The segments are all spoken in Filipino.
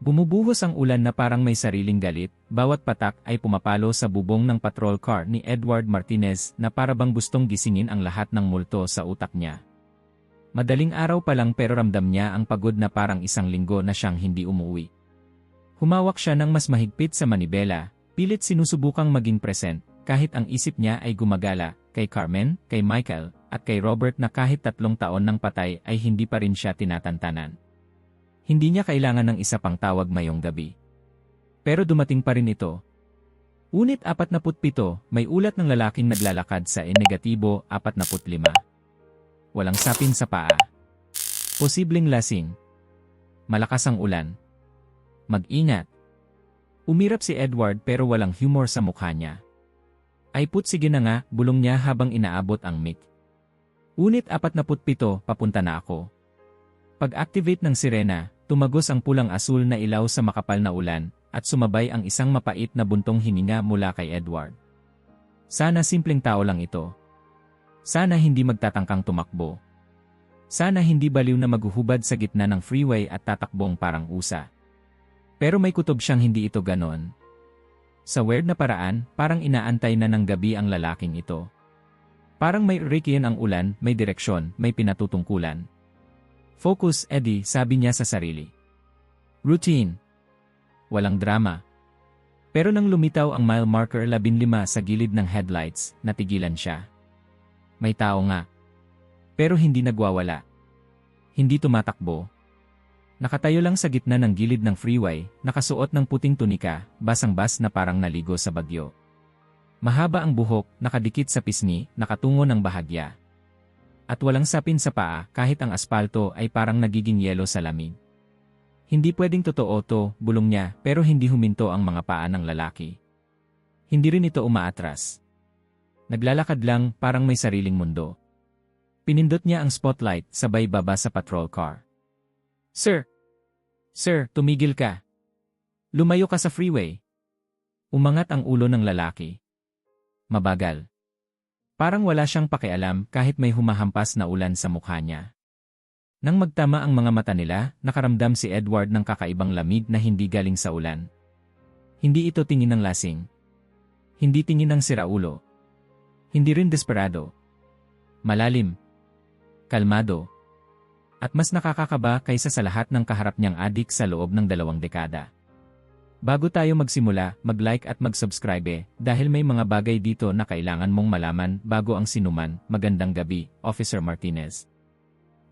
Bumubuhos ang ulan na parang may sariling galit, bawat patak ay pumapalo sa bubong ng patrol car ni Edward Martinez na parabang gustong gisingin ang lahat ng multo sa utak niya. Madaling araw pa lang pero ramdam niya ang pagod na parang isang linggo na siyang hindi umuwi. Humawak siya ng mas mahigpit sa manibela, pilit sinusubukang maging present, kahit ang isip niya ay gumagala, kay Carmen, kay Michael, at kay Robert na kahit 3 taon ng patay ay hindi pa rin siya tinatantanan. Hindi niya kailangan ng isa pang tawag ngayong gabi. Pero dumating pa rin ito. Unit 47, may ulat ng lalaking naglalakad sa negatibo 45. Walang sapin sa paa. Posibleng lasing. Malakas ang ulan. Mag-ingat. Umirap si Edward pero walang humor sa mukha niya. Ay sige na nga, bulong niya habang inaabot ang mic. Unit 47, papunta na ako. Pag-activate ng sirena, tumagos ang pulang-asul na ilaw sa makapal na ulan, at sumabay ang isang mapait na buntong hininga mula kay Edward. Sana simpleng tao lang ito. Sana hindi magtatangkang tumakbo. Sana hindi baliw na maghuhubad sa gitna ng freeway at tatakbong parang usa. Pero may kutob siyang hindi ito ganon. Sa weird na paraan, parang inaantay na ng gabi ang lalaking ito. Parang may urikian ang ulan, may direksyon, may pinatutungkulan. Focus, Eddie, sabi niya sa sarili. Routine. Walang drama. Pero nang lumitaw ang mile marker 15 sa gilid ng headlights, natigilan siya. May tao nga. Pero hindi nagwawala. Hindi tumatakbo. Nakatayo lang sa gitna ng gilid ng freeway, nakasuot ng puting tunika, basang-bas na parang naligo sa bagyo. Mahaba ang buhok, nakadikit sa pisngi, nakatungo ng bahagya. At walang sapin sa paa kahit ang aspalto ay parang nagiging yelo sa lamig. Hindi pwedeng totoo to, bulong niya, pero hindi huminto ang mga paa ng lalaki. Hindi rin ito umaatras. Naglalakad lang, parang may sariling mundo. Pinindot niya ang spotlight, sabay baba sa patrol car. Sir! Sir, tumigil ka. Lumayo ka sa freeway. Umangat ang ulo ng lalaki. Mabagal. Parang wala siyang pakialam kahit may humahampas na ulan sa mukha niya. Nang magtama ang mga mata nila, nakaramdam si Edward ng kakaibang lamig na hindi galing sa ulan. Hindi ito tingin ng lasing. Hindi tingin ng siraulo. Hindi rin desperado. Malalim. Kalmado. At mas nakakakaba kaysa sa lahat ng kaharap niyang adik sa loob ng 2 dekada. Bago tayo magsimula, mag-like at mag-subscribe dahil may mga bagay dito na kailangan mong malaman bago ang sinuman. Magandang gabi, Officer Martinez.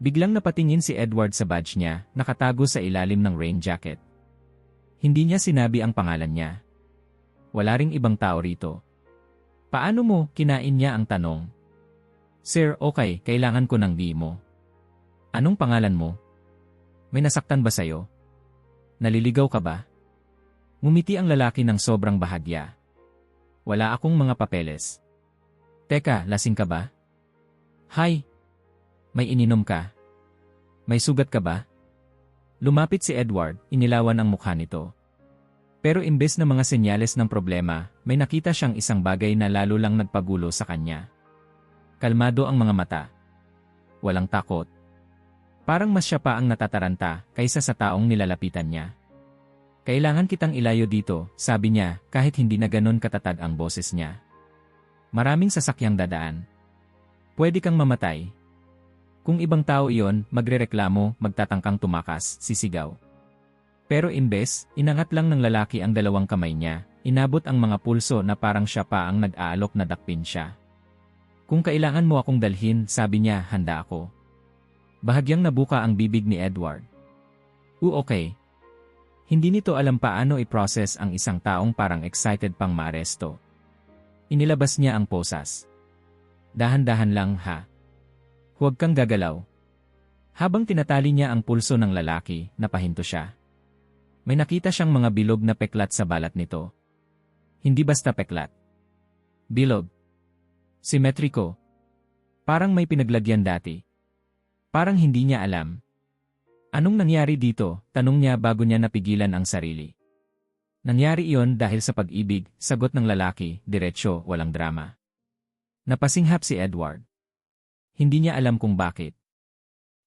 Biglang napatingin si Edward sa badge niya, nakatago sa ilalim ng rain jacket. Hindi niya sinabi ang pangalan niya. Wala ring ibang tao rito. Paano mo? Kinain niya ang tanong. Sir, okay, kailangan ko ng di mo. Anong pangalan mo? May nasaktan ba sayo? Naliligaw ka ba? Ngumiti ang lalaki ng sobrang bahagya. Wala akong mga papeles. Teka, lasing ka ba? Hay! May ininom ka? May sugat ka ba? Lumapit si Edward, inilawan ang mukha nito. Pero imbes na mga senyales ng problema, may nakita siyang isang bagay na lalo lang nagpagulo sa kanya. Kalmado ang mga mata. Walang takot. Parang mas siya pa ang natataranta kaysa sa taong nilalapitan niya. Kailangan kitang ilayo dito, sabi niya, kahit hindi na ganon katatag ang boses niya. Maraming sasakyang dadaan. Pwede kang mamatay. Kung ibang tao iyon, magrereklamo, magtatangkang tumakas, sisigaw. Pero imbes, inangat lang ng lalaki ang 2 kamay niya, inabot ang mga pulso na parang siya pa ang nag-aalok na dakpin siya. Kung kailangan mo akong dalhin, sabi niya, handa ako. Bahagyang nabuka ang bibig ni Edward. Okay. Hindi nito alam paano i-process ang isang taong parang excited pang maaresto. Inilabas niya ang posas. Dahan-dahan lang ha. Huwag kang gagalaw. Habang tinatali niya ang pulso ng lalaki, napahinto siya. May nakita siyang mga bilog na peklat sa balat nito. Hindi basta peklat. Bilog. Simetriko. Parang may pinaglagyan dati. Parang hindi niya alam. Anong nangyari dito? Tanong niya bago niya napigilan ang sarili. Nangyari iyon dahil sa pag-ibig, sagot ng lalaki, diretsyo, walang drama. Napasinghap si Edward. Hindi niya alam kung bakit.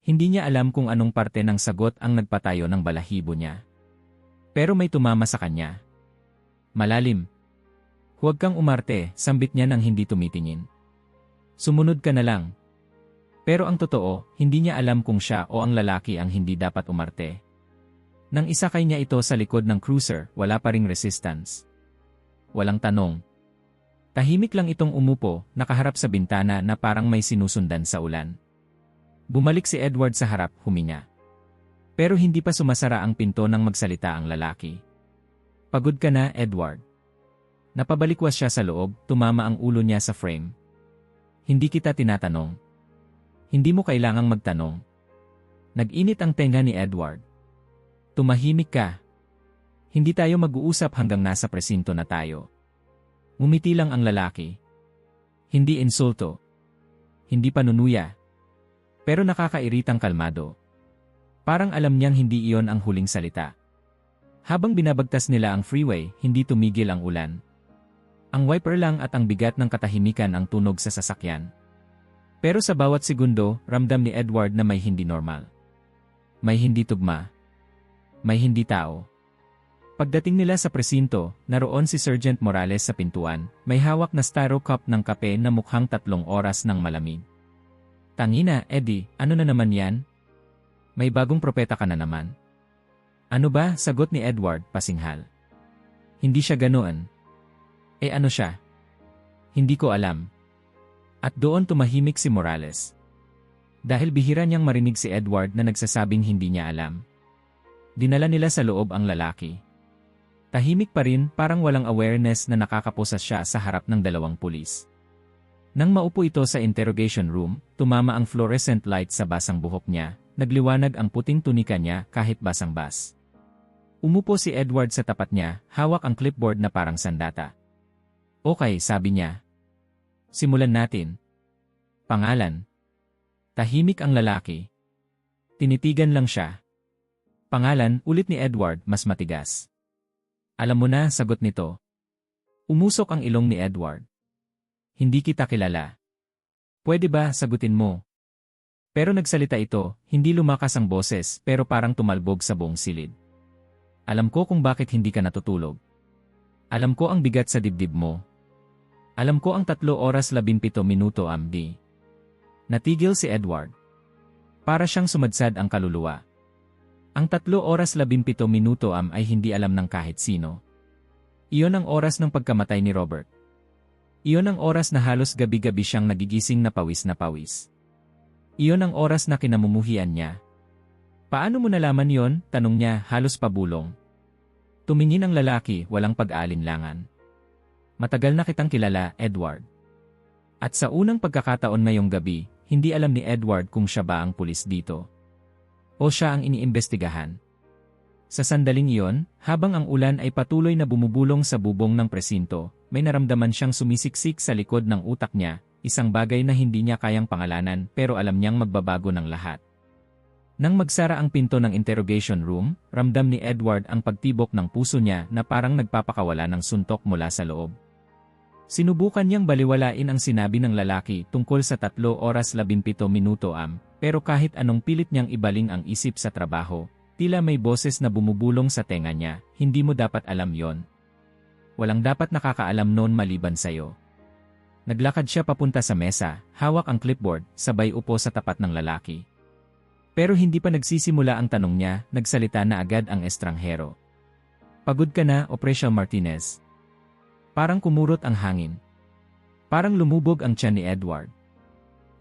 Hindi niya alam kung anong parte ng sagot ang nagpatayo ng balahibo niya. Pero may tumama sa kanya. Malalim. Huwag kang umarte, sambit niya nang hindi tumitingin. Sumunod ka na lang. Pero ang totoo, hindi niya alam kung siya o ang lalaki ang hindi dapat umarte. Nang isakay niya ito sa likod ng cruiser, wala pa ring resistance. Walang tanong. Tahimik lang itong umupo, nakaharap sa bintana na parang may sinusundan sa ulan. Bumalik si Edward sa harap, huminga. Pero hindi pa sumasara ang pinto nang magsalita ang lalaki. Pagod ka na, Edward. Napabalikwas siya sa loob, tumama ang ulo niya sa frame. Hindi kita tinatanong. Hindi mo kailangang magtanong. Nag-init ang tenga ni Edward. Tumahimik ka. Hindi tayo mag-uusap hanggang nasa presinto na tayo. Ngumiti lang ang lalaki. Hindi insulto. Hindi panunuya. Pero nakakairitang kalmado. Parang alam niyang hindi iyon ang huling salita. Habang binabagtas nila ang freeway, hindi tumigil ang ulan. Ang wiper lang at ang bigat ng katahimikan ang tunog sa sasakyan. Pero sa bawat segundo, ramdam ni Edward na may hindi normal. May hindi tugma. May hindi tao. Pagdating nila sa presinto, naroon si Sergeant Morales sa pintuan, may hawak na styro cup ng kape na mukhang 3 oras ng malamig. Tangina, Eddie, ano na naman yan? May bagong propeta ka na naman. Ano ba? Sagot ni Edward, pasinghal. Hindi siya ganoon. Ano siya? Hindi ko alam. At doon tumahimik si Morales. Dahil bihira niyang marinig si Edward na nagsasabing hindi niya alam. Dinala nila sa loob ang lalaki. Tahimik pa rin, parang walang awareness na nakakaposas siya sa harap ng 2 pulis. Nang maupo ito sa interrogation room, tumama ang fluorescent light sa basang buhok niya, nagliwanag ang puting tunika niya kahit basang-bas. Umupo si Edward sa tapat niya, hawak ang clipboard na parang sandata. Okay, sabi niya. Simulan natin. Pangalan. Tahimik ang lalaki. Tinitigan lang siya. Pangalan, ulit ni Edward, mas matigas. Alam mo na, sagot nito. Umusok ang ilong ni Edward. Hindi kita kilala. Pwede ba, sagutin mo? Pero nagsalita ito, hindi lumakas ang boses pero parang tumalbog sa buong silid. Alam ko kung bakit hindi ka natutulog. Alam ko ang bigat sa dibdib mo. Alam ko ang 3 oras 17 minuto amdi. Natigil si Edward. Para siyang sumadsad ang kaluluwa. Ang 3 oras 17 minuto ay hindi alam ng kahit sino. Iyon ang oras ng pagkamatay ni Robert. Iyon ang oras na halos gabi-gabi siyang nagigising na pawis na pawis. Iyon ang oras na kinamumuhian niya. Paano mo nalaman yon? Tanong niya, halos pabulong. Tumingin ang lalaki, walang pag-aalinlangan. Matagal na kitang kilala, Edward. At sa unang pagkakataon ngayong gabi, hindi alam ni Edward kung siya ba ang pulis dito. O siya ang iniimbestigahan. Sa sandaling iyon, habang ang ulan ay patuloy na bumubulong sa bubong ng presinto, may naramdaman siyang sumisiksik sa likod ng utak niya, isang bagay na hindi niya kayang pangalanan pero alam niyang magbabago ng lahat. Nang magsara ang pinto ng interrogation room, ramdam ni Edward ang pagtibok ng puso niya na parang nagpapakawala ng suntok mula sa loob. Sinubukan niyang baliwalain ang sinabi ng lalaki tungkol sa 3 oras 17 minuto pero kahit anong pilit niyang ibaling ang isip sa trabaho, tila may boses na bumubulong sa tenga niya, hindi mo dapat alam yon. Walang dapat nakakaalam noon maliban sa'yo. Naglakad siya papunta sa mesa, hawak ang clipboard, sabay upo sa tapat ng lalaki. Pero hindi pa nagsisimula ang tanong niya, nagsalita na agad ang estranghero. Pagod ka na, Official Martinez. Parang kumurot ang hangin. Parang lumubog ang tiyan ni Edward.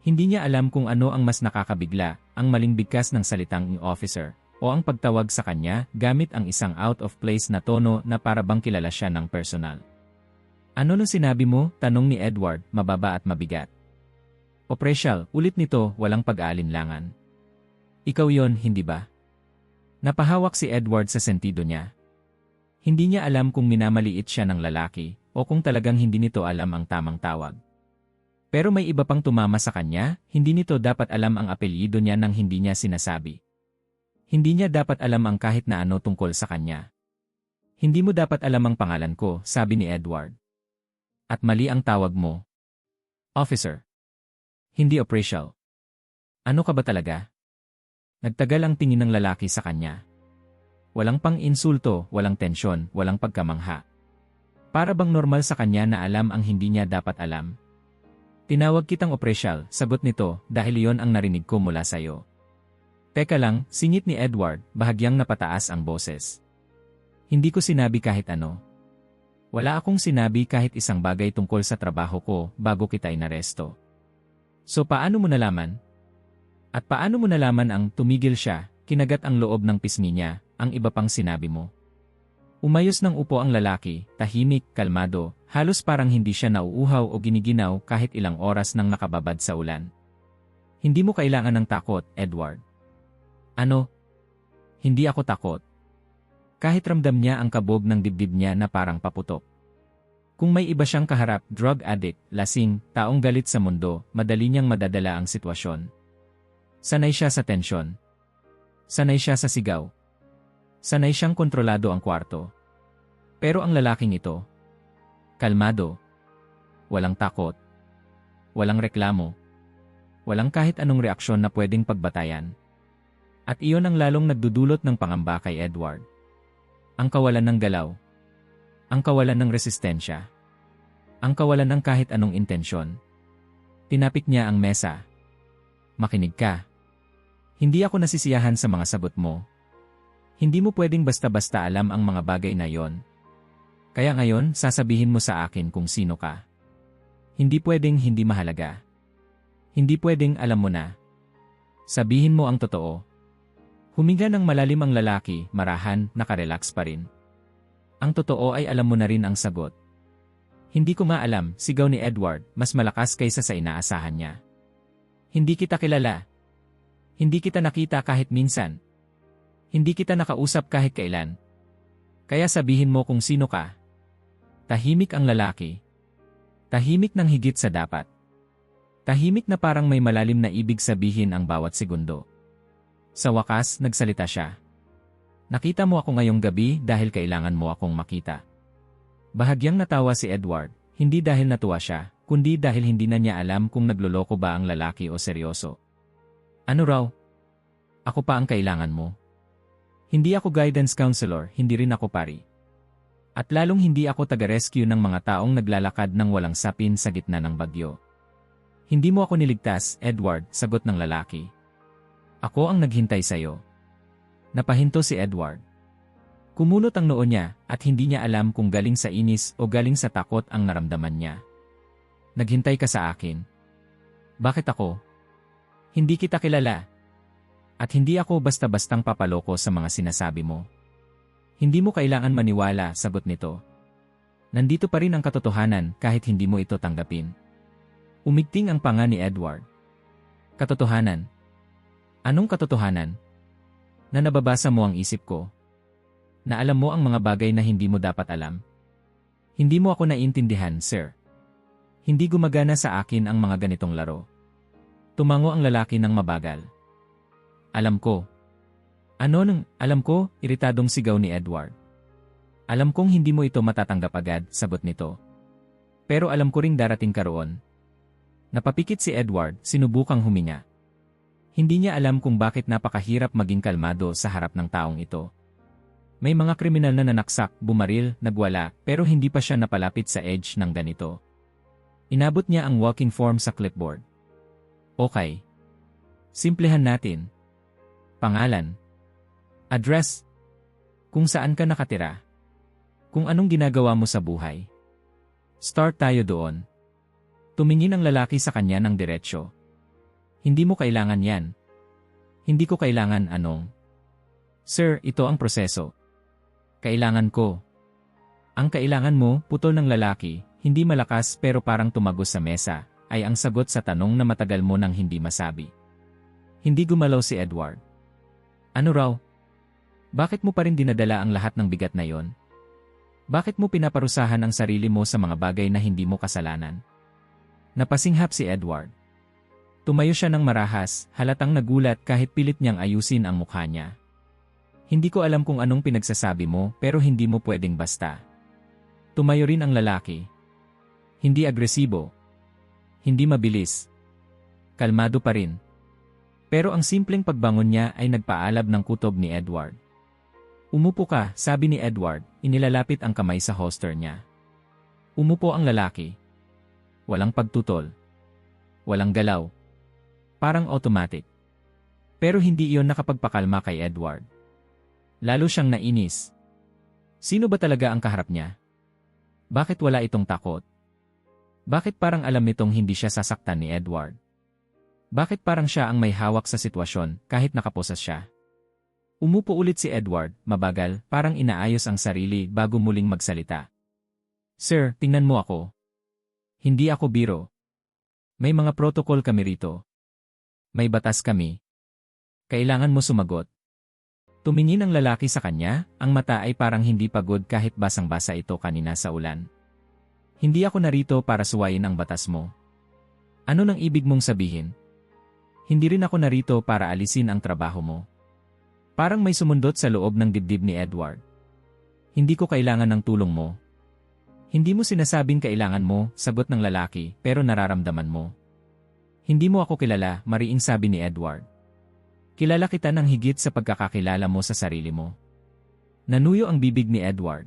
Hindi niya alam kung ano ang mas nakakabigla, ang maling bigkas ng salitang officer, o ang pagtawag sa kanya gamit ang isang out-of-place na tono na para bang kilala siya ng personal. Ano nung sinabi mo? Tanong ni Edward, mababa at mabigat. Official, ulit nito, walang pag-aalinlangan. Ikaw yon, hindi ba? Napahawak si Edward sa sentido niya. Hindi niya alam kung minamaliit siya ng lalaki, o kung talagang hindi nito alam ang tamang tawag. Pero may iba pang tumama sa kanya, hindi nito dapat alam ang apelyido niya nang hindi niya sinasabi. Hindi niya dapat alam ang kahit na ano tungkol sa kanya. Hindi mo dapat alam ang pangalan ko, sabi ni Edward. At mali ang tawag mo. Officer. Hindi official. Ano ka ba talaga? Nagtagal ang tingin ng lalaki sa kanya. Walang pang-insulto, walang tensyon, walang pagkamangha. Para bang normal sa kanya na alam ang hindi niya dapat alam. Tinawag kitang opresyal, sagot nito, dahil iyon ang narinig ko mula sayo. Teka lang, singit ni Edward, bahagyang napataas ang boses. Hindi ko sinabi kahit ano. Wala akong sinabi kahit isang bagay tungkol sa trabaho ko bago kita inaresto. So paano mo nalaman? At paano mo nalaman ang tumigil siya, kinagat ang loob ng pisngi niya, ang iba pang sinabi mo? Umayos ng upo ang lalaki, tahimik, kalmado, halos parang hindi siya nauuhaw o giniginaw kahit ilang oras nang nakababad sa ulan. Hindi mo kailangan ng takot, Edward. Ano? Hindi ako takot. Kahit ramdam niya ang kabog ng dibdib niya na parang paputok. Kung may iba siyang kaharap, drug addict, lasing, taong galit sa mundo, madali niyang madadala ang sitwasyon. Sanay siya sa tensyon. Sanay siya sa sigaw. Sanay siyang kontrolado ang kwarto. Pero ang lalaking ito, kalmado, walang takot, walang reklamo, walang kahit anong reaksyon na pwedeng pagbatayan. At iyon ang lalong nagdudulot ng pangamba kay Edward. Ang kawalan ng galaw, ang kawalan ng resistensya, ang kawalan ng kahit anong intensyon. Tinapik niya ang mesa. Makinig ka. Hindi ako nasisiyahan sa mga sagot mo. Hindi mo pwedeng basta-basta alam ang mga bagay na yon. Kaya ngayon, sasabihin mo sa akin kung sino ka. Hindi pwedeng hindi mahalaga. Hindi pwedeng alam mo na. Sabihin mo ang totoo. Huminga ng malalim ang lalaki, marahan, nakarelax pa rin. Ang totoo ay alam mo na rin ang sagot. Hindi ko maalam, sigaw ni Edward, mas malakas kaysa sa inaasahan niya. Hindi kita kilala. Hindi kita nakita kahit minsan. Hindi kita nakausap kahit kailan. Kaya sabihin mo kung sino ka. Tahimik ang lalaki. Tahimik ng higit sa dapat. Tahimik na parang may malalim na ibig sabihin ang bawat segundo. Sa wakas, nagsalita siya. Nakita mo ako ngayong gabi dahil kailangan mo akong makita. Bahagyang natawa si Edward, hindi dahil natuwa siya, kundi dahil hindi na niya alam kung nagloloko ba ang lalaki o seryoso. Ano raw? Ako pa ang kailangan mo. Hindi ako guidance counselor, hindi rin ako pari. At lalong hindi ako taga-rescue ng mga taong naglalakad ng walang sapin sa gitna ng bagyo. Hindi mo ako niligtas, Edward, sagot ng lalaki. Ako ang naghintay sa'yo. Napahinto si Edward. Kumunot ang noo niya at hindi niya alam kung galing sa inis o galing sa takot ang naramdaman niya. Naghintay ka sa akin. Bakit ako? Hindi kita kilala. At hindi ako basta-bastang papaloko sa mga sinasabi mo. Hindi mo kailangan maniwala, sagot nito. Nandito pa rin ang katotohanan kahit hindi mo ito tanggapin. Umigting ang panga ni Edward. Katotohanan? Anong katotohanan? Na nababasa mo ang isip ko. Na alam mo ang mga bagay na hindi mo dapat alam. Hindi mo ako naiintindihan, sir. Hindi gumagana sa akin ang mga ganitong laro. Tumango ang lalaki ng mabagal. Alam ko. Ano nang alam ko? Iritadong sigaw ni Edward. Alam kong hindi mo ito matatanggap agad, sagot nito. Pero alam ko ring darating ka roon. Napapikit si Edward, sinubukang huminga. Hindi niya alam kung bakit napakahirap maging kalmado sa harap ng taong ito. May mga kriminal na nanaksak, bumaril, nagwala, pero hindi pa siya napalapit sa edge ng ganito. Inabot niya ang walking form sa clipboard. Okay. Simplehan natin. Pangalan. Address. Kung saan ka nakatira. Kung anong ginagawa mo sa buhay. Start tayo doon. Tumingin ang lalaki sa kanya ng diretsyo. Hindi mo kailangan yan. Hindi ko kailangan anong. Sir, ito ang proseso. Kailangan ko. Ang kailangan mo, putol ng lalaki, hindi malakas pero parang tumagos sa mesa, ay ang sagot sa tanong na matagal mo nang hindi masabi. Hindi gumalaw si Edward. Ano raw? Bakit mo pa rin dinadala ang lahat ng bigat na yon? Bakit mo pinaparusahan ang sarili mo sa mga bagay na hindi mo kasalanan? Napasinghap si Edward. Tumayo siya ng marahas, halatang nagulat kahit pilit niyang ayusin ang mukha niya. Hindi ko alam kung anong pinagsasabi mo pero hindi mo pwedeng basta. Tumayo rin ang lalaki. Hindi agresibo. Hindi mabilis. Kalmado pa rin. Pero ang simpleng pagbangon niya ay nagpaalab ng kutob ni Edward. Umupo ka, sabi ni Edward, inilalapit ang kamay sa holster niya. Umupo ang lalaki. Walang pagtutol. Walang galaw. Parang automatic. Pero hindi iyon nakapagpakalma kay Edward. Lalo siyang nainis. Sino ba talaga ang kaharap niya? Bakit wala itong takot? Bakit parang alam nitong hindi siya sasaktan ni Edward? Bakit parang siya ang may hawak sa sitwasyon kahit nakaposas siya? Umupo ulit si Edward, mabagal, parang inaayos ang sarili bago muling magsalita. Sir, tingnan mo ako. Hindi ako biro. May mga protocol kami rito. May batas kami. Kailangan mo sumagot. Tumingin ang lalaki sa kanya, ang mata ay parang hindi pagod kahit basang-basa ito kanina sa ulan. Hindi ako narito para suwayin ang batas mo. Ano nang ibig mong sabihin? Hindi rin ako narito para alisin ang trabaho mo. Parang may sumundot sa loob ng dibdib ni Edward. Hindi ko kailangan ng tulong mo. Hindi mo sinasabing kailangan mo, sagot ng lalaki, pero nararamdaman mo. Hindi mo ako kilala, mariing sabi ni Edward. Kilala kita ng higit sa pagkakakilala mo sa sarili mo. Nanuyo ang bibig ni Edward.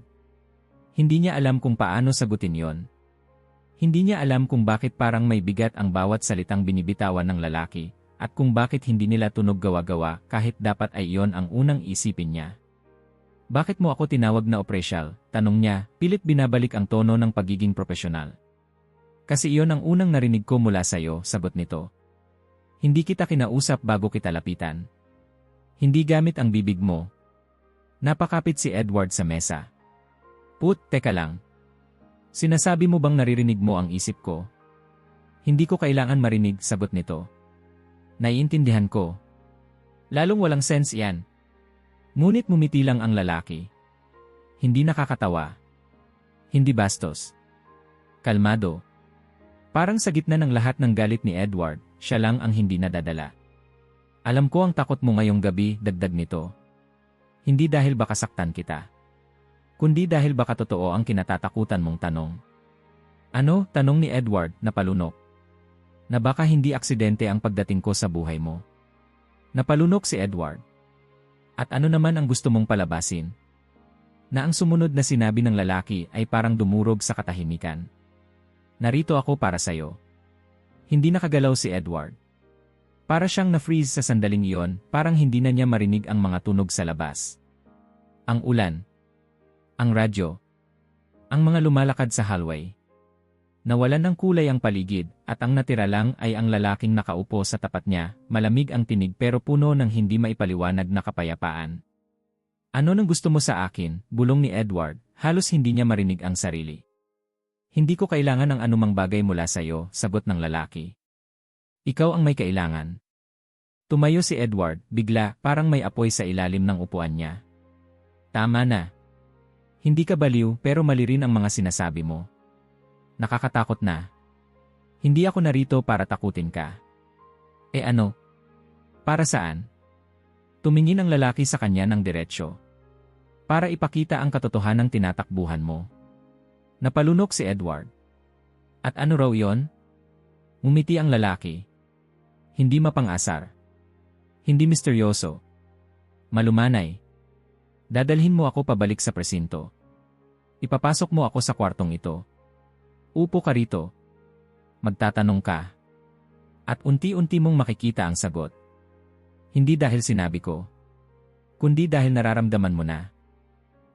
Hindi niya alam kung paano sagutin yon. Hindi niya alam kung bakit parang may bigat ang bawat salitang binibitawan ng lalaki, at kung bakit hindi nila tunog gawa-gawa kahit dapat ay iyon ang unang isipin niya. Bakit mo ako tinawag na opresyal? Tanong niya, pilit binabalik ang tono ng pagiging propesyonal. Kasi iyon ang unang narinig ko mula sa'yo, sagot nito. Hindi kita kinausap bago kita lapitan. Hindi gamit ang bibig mo. Napakapit si Edward sa mesa. Teka lang. Sinasabi mo bang naririnig mo ang isip ko? Hindi ko kailangan marinig, sagot nito. Naiintindihan ko. Lalong walang sense yan. Ngunit mumiti lang ang lalaki. Hindi nakakatawa. Hindi bastos. Kalmado. Parang sa gitna ng lahat ng galit ni Edward, siya lang ang hindi nadadala. Alam ko ang takot mo ngayong gabi, dagdag nito. Hindi dahil baka saktan kita. Kundi dahil baka totoo ang kinatatakutan mong tanong. Ano? Tanong ni Edward, napalunok. Na baka hindi aksidente ang pagdating ko sa buhay mo. Napalunok si Edward. At ano naman ang gusto mong palabasin? Na ang sumunod na sinabi ng lalaki ay parang dumurog sa katahimikan. Narito ako para sa'yo. Hindi nakagalaw si Edward. Para siyang na-freeze sa sandaling iyon, parang hindi na niya marinig ang mga tunog sa labas. Ang ulan. Ang radyo. Ang mga lumalakad sa hallway. Nawalan ng kulay ang paligid, at ang natira lang ay ang lalaking nakaupo sa tapat niya, malamig ang tinig pero puno ng hindi maipaliwanag na kapayapaan. Ano nang gusto mo sa akin? Bulong ni Edward, halos hindi niya marinig ang sarili. Hindi ko kailangan ng anumang bagay mula sa'yo, sagot ng lalaki. Ikaw ang may kailangan. Tumayo si Edward, bigla, parang may apoy sa ilalim ng upuan niya. Tama na. Hindi ka baliw pero mali rin ang mga sinasabi mo. Nakakatakot na. Hindi ako narito para takutin ka. Ano? Para saan? Tumingin ang lalaki sa kanya ng diretsyo. Para ipakita ang katotohanang tinatakbuhan mo. Napalunok si Edward. At ano raw yon? Ngumiti ang lalaki. Hindi mapang-asar. Hindi misteryoso. Malumanay. Dadalhin mo ako pabalik sa presinto. Ipapasok mo ako sa kwartong ito. Upo ka rito. Magtatanong ka. At unti-unti mong makikita ang sagot. Hindi dahil sinabi ko. Kundi dahil nararamdaman mo na.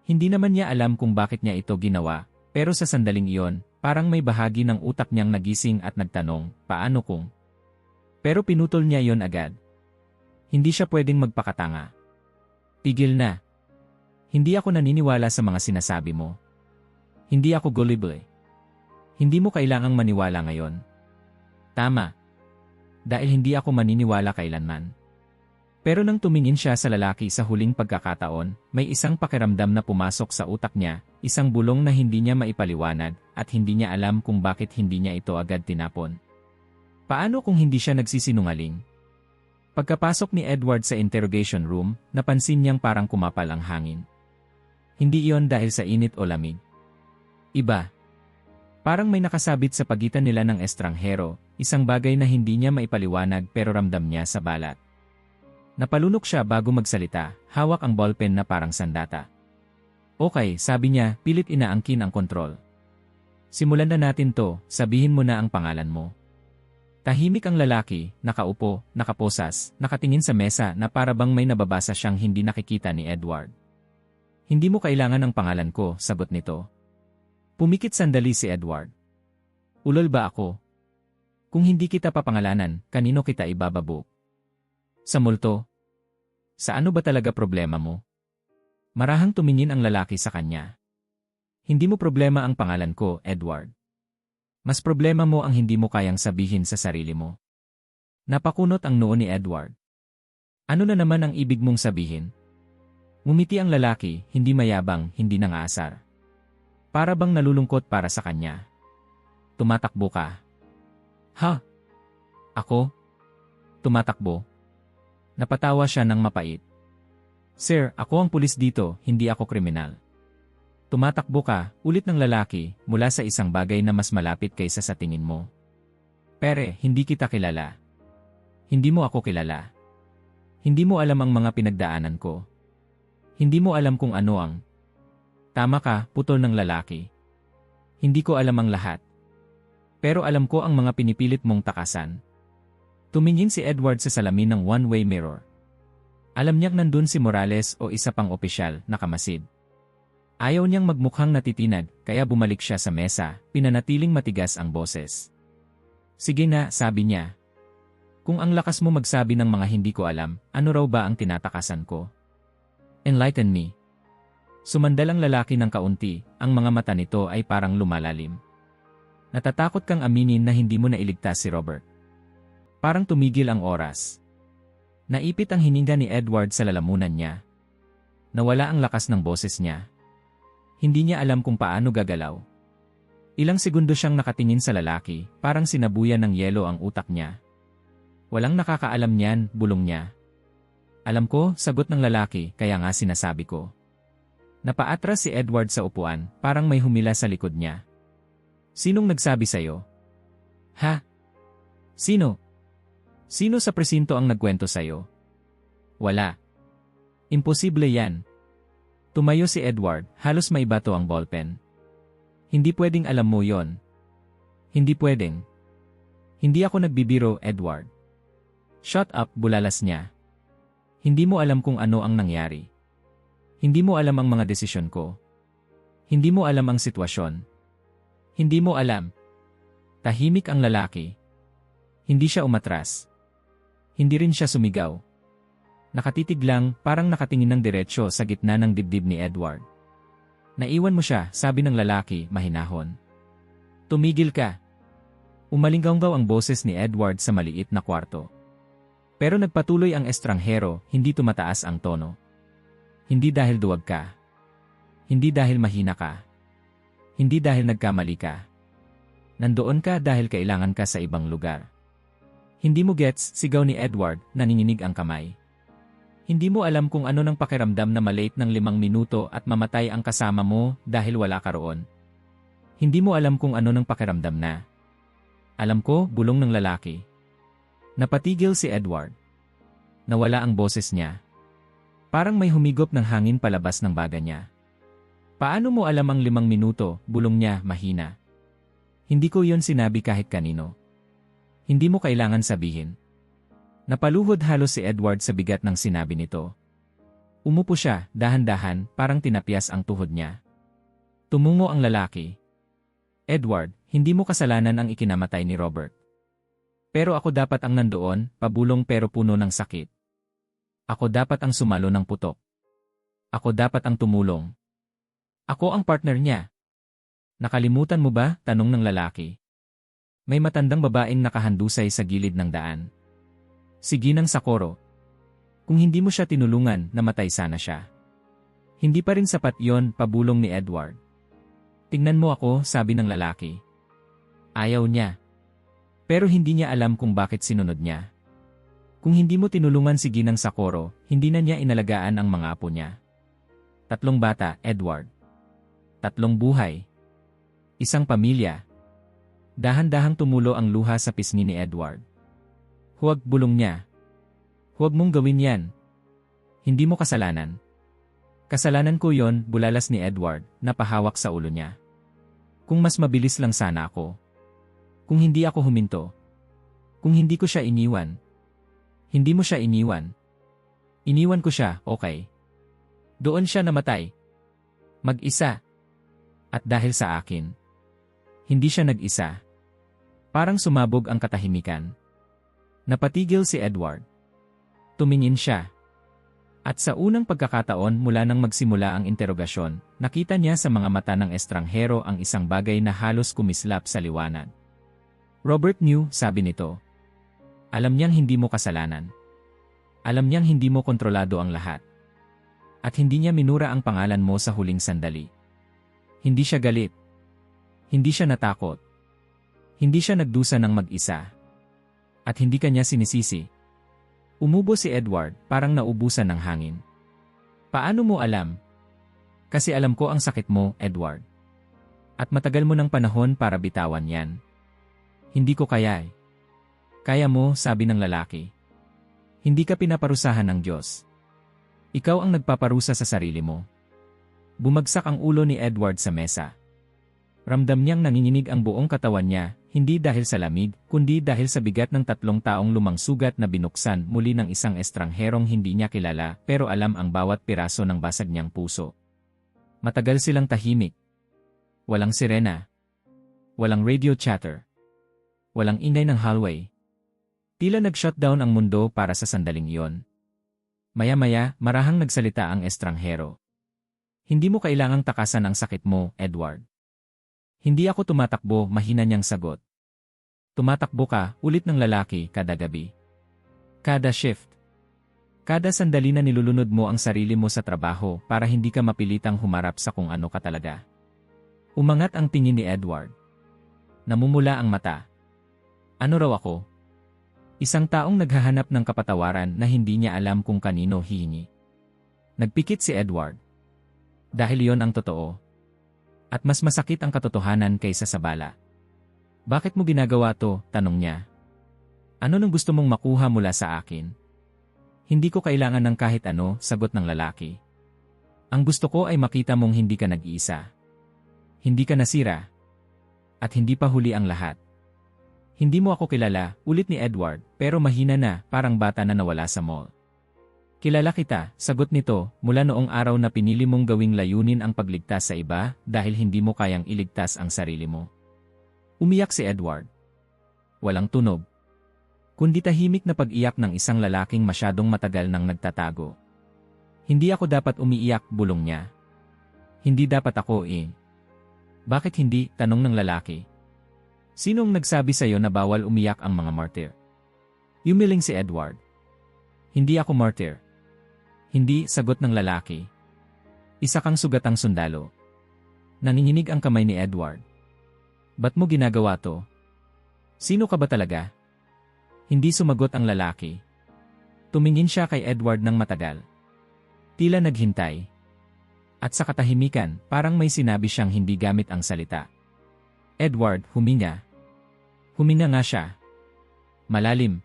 Hindi naman niya alam kung bakit niya ito ginawa, pero sa sandaling iyon, parang may bahagi ng utak niyang nagising at nagtanong, paano kung? Pero pinutol niya yon agad. Hindi siya pwedeng magpakatanga. Tigil na. Hindi ako naniniwala sa mga sinasabi mo. Hindi ako gullible. Hindi mo kailangang maniwala ngayon. Tama. Dahil hindi ako maniniwala kailanman. Pero nang tumingin siya sa lalaki sa huling pagkakataon, may isang pakiramdam na pumasok sa utak niya, isang bulong na hindi niya maipaliwanag, at hindi niya alam kung bakit hindi niya ito agad tinapon. Paano kung hindi siya nagsisinungaling? Pagkapasok ni Edward sa interrogation room, napansin niyang parang kumapal ang hangin. Hindi iyon dahil sa init o lamig. Iba. Parang may nakasabit sa pagitan nila ng estranghero, isang bagay na hindi niya maipaliwanag pero ramdam niya sa balat. Napalunok siya bago magsalita, hawak ang ballpen na parang sandata. Okay, sabi niya, pilit inaangkin ang kontrol. Simulan na natin to, sabihin mo na ang pangalan mo. Tahimik ang lalaki, nakaupo, nakaposas, nakatingin sa mesa na para bang may nababasa siyang hindi nakikita ni Edward. Hindi mo kailangan ang pangalan ko, sagot nito. Pumikit sandali si Edward. Ulol ba ako? Kung hindi kita papangalanan, kanino kita ibababok? Sa multo? Sa ano ba talaga problema mo? Marahang tumingin ang lalaki sa kanya. Hindi mo problema ang pangalan ko, Edward. Mas problema mo ang hindi mo kayang sabihin sa sarili mo. Napakunot ang noo ni Edward. Ano na naman ang ibig mong sabihin? Ngumiti ang lalaki, hindi mayabang, hindi nangaasar. Para bang nalulungkot para sa kanya. Tumatakbo ka. Ha? Ako? Tumatakbo? Napatawa siya ng mapait. Sir, ako ang pulis dito, hindi ako kriminal. Tumatakbo ka, ulit ng lalaki, mula sa isang bagay na mas malapit kaysa sa tingin mo. Pere, hindi kita kilala. Hindi mo ako kilala. Hindi mo alam ang mga pinagdaanan ko. Hindi mo alam kung ano ang... Tama ka, putol ng lalaki. Hindi ko alam ang lahat. Pero alam ko ang mga pinipilit mong takasan. Tumingin si Edward sa salamin ng one-way mirror. Alam niyang nandun si Morales o isa pang opisyal na kamasid. Ayaw niyang magmukhang natitinag kaya bumalik siya sa mesa, pinanatiling matigas ang boses. Sige na, sabi niya. Kung ang lakas mo magsabi ng mga hindi ko alam, ano raw ba ang tinatakasan ko? Enlighten me. Sumandal ang lalaki ng kaunti, ang mga mata nito ay parang lumalalim. Natatakot kang aminin na hindi mo nailigtas si Robert. Parang tumigil ang oras. Naipit ang hininga ni Edward sa lalamunan niya. Nawala ang lakas ng boses niya. Hindi niya alam kung paano gagalaw. Ilang segundo siyang nakatingin sa lalaki, parang sinabuyan ng yelo ang utak niya. Walang nakakaalam niyan, bulong niya. Alam ko, sagot ng lalaki, kaya nga sinasabi ko. Napaatras si Edward sa upuan, parang may humila sa likod niya. Sinong nagsabi sa'yo? Ha? Sino? Sino sa presinto ang nagkwento sa'yo? Wala. Imposible yan. Tumayo si Edward, halos maibato ang ballpen. Hindi pwedeng alam mo yon. Hindi pwedeng. Hindi ako nagbibiro, Edward. Shut up, bulalas niya. Hindi mo alam kung ano ang nangyari. Hindi mo alam ang mga desisyon ko. Hindi mo alam ang sitwasyon. Hindi mo alam. Tahimik ang lalaki. Hindi siya umatras. Hindi rin siya sumigaw. Nakatitig lang, parang nakatingin ng diretsyo sa gitna ng dibdib ni Edward. Naiwan mo siya, sabi ng lalaki, mahinahon. Tumigil ka. Umalinggaw ang boses ni Edward sa maliit na kwarto. Pero nagpatuloy ang estranghero, hindi tumataas ang tono. Hindi dahil duwag ka. Hindi dahil mahina ka. Hindi dahil nagkamali ka. Nandoon ka dahil kailangan ka sa ibang lugar. Hindi mo gets, sigaw ni Edward, naninginig ang kamay. Hindi mo alam kung ano ng pakiramdam na malate ng 5 minuto at mamatay ang kasama mo dahil wala ka roon. Hindi mo alam kung ano ng pakiramdam na. Alam ko, bulong ng lalaki. Napatigil si Edward. Nawala ang boses niya. Parang may humigop ng hangin palabas ng baga niya. Paano mo alam ang 5 minuto, bulong niya, mahina. Hindi ko yon sinabi kahit kanino. Hindi mo kailangan sabihin. Napaluhod halos si Edward sa bigat ng sinabi nito. Umupo siya, dahan-dahan, parang tinapyas ang tuhod niya. Tumungo ang lalaki. Edward, hindi mo kasalanan ang ikinamatay ni Robert. Pero ako dapat ang nandoon, pabulong pero puno ng sakit. Ako dapat ang sumalo ng putok. Ako dapat ang tumulong. Ako ang partner niya. Nakalimutan mo ba? Tanong ng lalaki. May matandang babaeng nakahandusay sa gilid ng daan. Si Ginang Socorro. Kung hindi mo siya tinulungan, namatay sana siya. Hindi pa rin sapat yon, pabulong ni Edward. Tingnan mo ako, sabi ng lalaki. Ayaw niya. Pero hindi niya alam kung bakit sinunod niya. Kung hindi mo tinulungan si Ginang Socorro, hindi na niya inalagaan ang mga apo niya. 3 bata, Edward. 3 buhay. Isang pamilya. Dahan-dahang tumulo ang luha sa pisngi ni Edward. Huwag, bulong niya. Huwag mong gawin yan. Hindi mo kasalanan. Kasalanan ko yon, bulalas ni Edward, napahawak sa ulo niya. Kung mas mabilis lang sana ako. Kung hindi ako huminto. Kung hindi ko siya iniwan. Hindi mo siya iniwan. Iniwan ko siya, okay. Doon siya namatay. Mag-isa. At dahil sa akin. Hindi siya nag-isa. Parang sumabog ang katahimikan. Napatigil si Edward. Tumingin siya. At sa unang pagkakataon mula nang magsimula ang interogasyon, nakita niya sa mga mata ng estranghero ang isang bagay na halos kumislap sa liwanag. Robert knew, sabi nito. Alam niyang hindi mo kasalanan. Alam niyang hindi mo kontrolado ang lahat. At hindi niya minura ang pangalan mo sa huling sandali. Hindi siya galit. Hindi siya natakot. Hindi siya nagdusa ng mag-isa. At hindi kanya sinisisi. Umubo si Edward, parang naubusan ng hangin. Paano mo alam? Kasi alam ko ang sakit mo, Edward. At matagal mo ng panahon para bitawan yan. Hindi ko kaya eh. Kaya mo, sabi ng lalaki. Hindi ka pinaparusahan ng Diyos. Ikaw ang nagpaparusa sa sarili mo. Bumagsak ang ulo ni Edward sa mesa. Ramdam niyang nanginginig ang buong katawan niya, hindi dahil sa lamig, kundi dahil sa bigat ng 3 taong lumang sugat na binuksan muli ng isang estrangherong hindi niya kilala pero alam ang bawat piraso ng basag niyang puso. Matagal silang tahimik. Walang sirena. Walang radio chatter. Walang ingay ng hallway. Tila nag-shutdown ang mundo para sa sandaling iyon. Maya-maya, marahang nagsalita ang estranghero. Hindi mo kailangang takasan ang sakit mo, Edward. Hindi ako tumatakbo, mahina niyang sagot. Tumatakbo ka, ulit ng lalaki, kada gabi. Kada shift. Kada sandali na nilulunod mo ang sarili mo sa trabaho para hindi ka mapilitang humarap sa kung ano ka talaga. Umangat ang tingin ni Edward. Namumula ang mata. Ano raw ako? Isang taong naghahanap ng kapatawaran na hindi niya alam kung kanino hihingi. Nagpikit si Edward. Dahil yon ang totoo. At mas masakit ang katotohanan kaysa sa bala. Bakit mo ginagawa to? Tanong niya. Ano nang gusto mong makuha mula sa akin? Hindi ko kailangan ng kahit ano, sagot ng lalaki. Ang gusto ko ay makita mong hindi ka nag-iisa. Hindi ka nasira. At hindi pa huli ang lahat. Hindi mo ako kilala, ulit ni Edward, pero mahina na, parang bata na nawala sa mall. Kilala kita, sagot nito, mula noong araw na pinili mong gawing layunin ang pagligtas sa iba dahil hindi mo kayang iligtas ang sarili mo. Umiyak si Edward. Walang tunog. Kundi tahimik na pag-iyak ng isang lalaking masyadong matagal nang nagtatago. Hindi ako dapat umiiyak, bulong niya. Hindi dapat ako eh. Bakit hindi? Tanong ng lalaki. Sinong nagsabi sa'yo na bawal umiyak ang mga martyr? Yumiling si Edward. Hindi ako martyr. Hindi, sagot ng lalaki. Isa kang sugatang sundalo. Nanginginig ang kamay ni Edward. Ba't mo ginagawa to? Sino ka ba talaga? Hindi sumagot ang lalaki. Tumingin siya kay Edward ng matagal. Tila naghintay. At sa katahimikan, parang may sinabi siyang hindi gamit ang salita. Edward, huminga. Huminga nga siya. Malalim.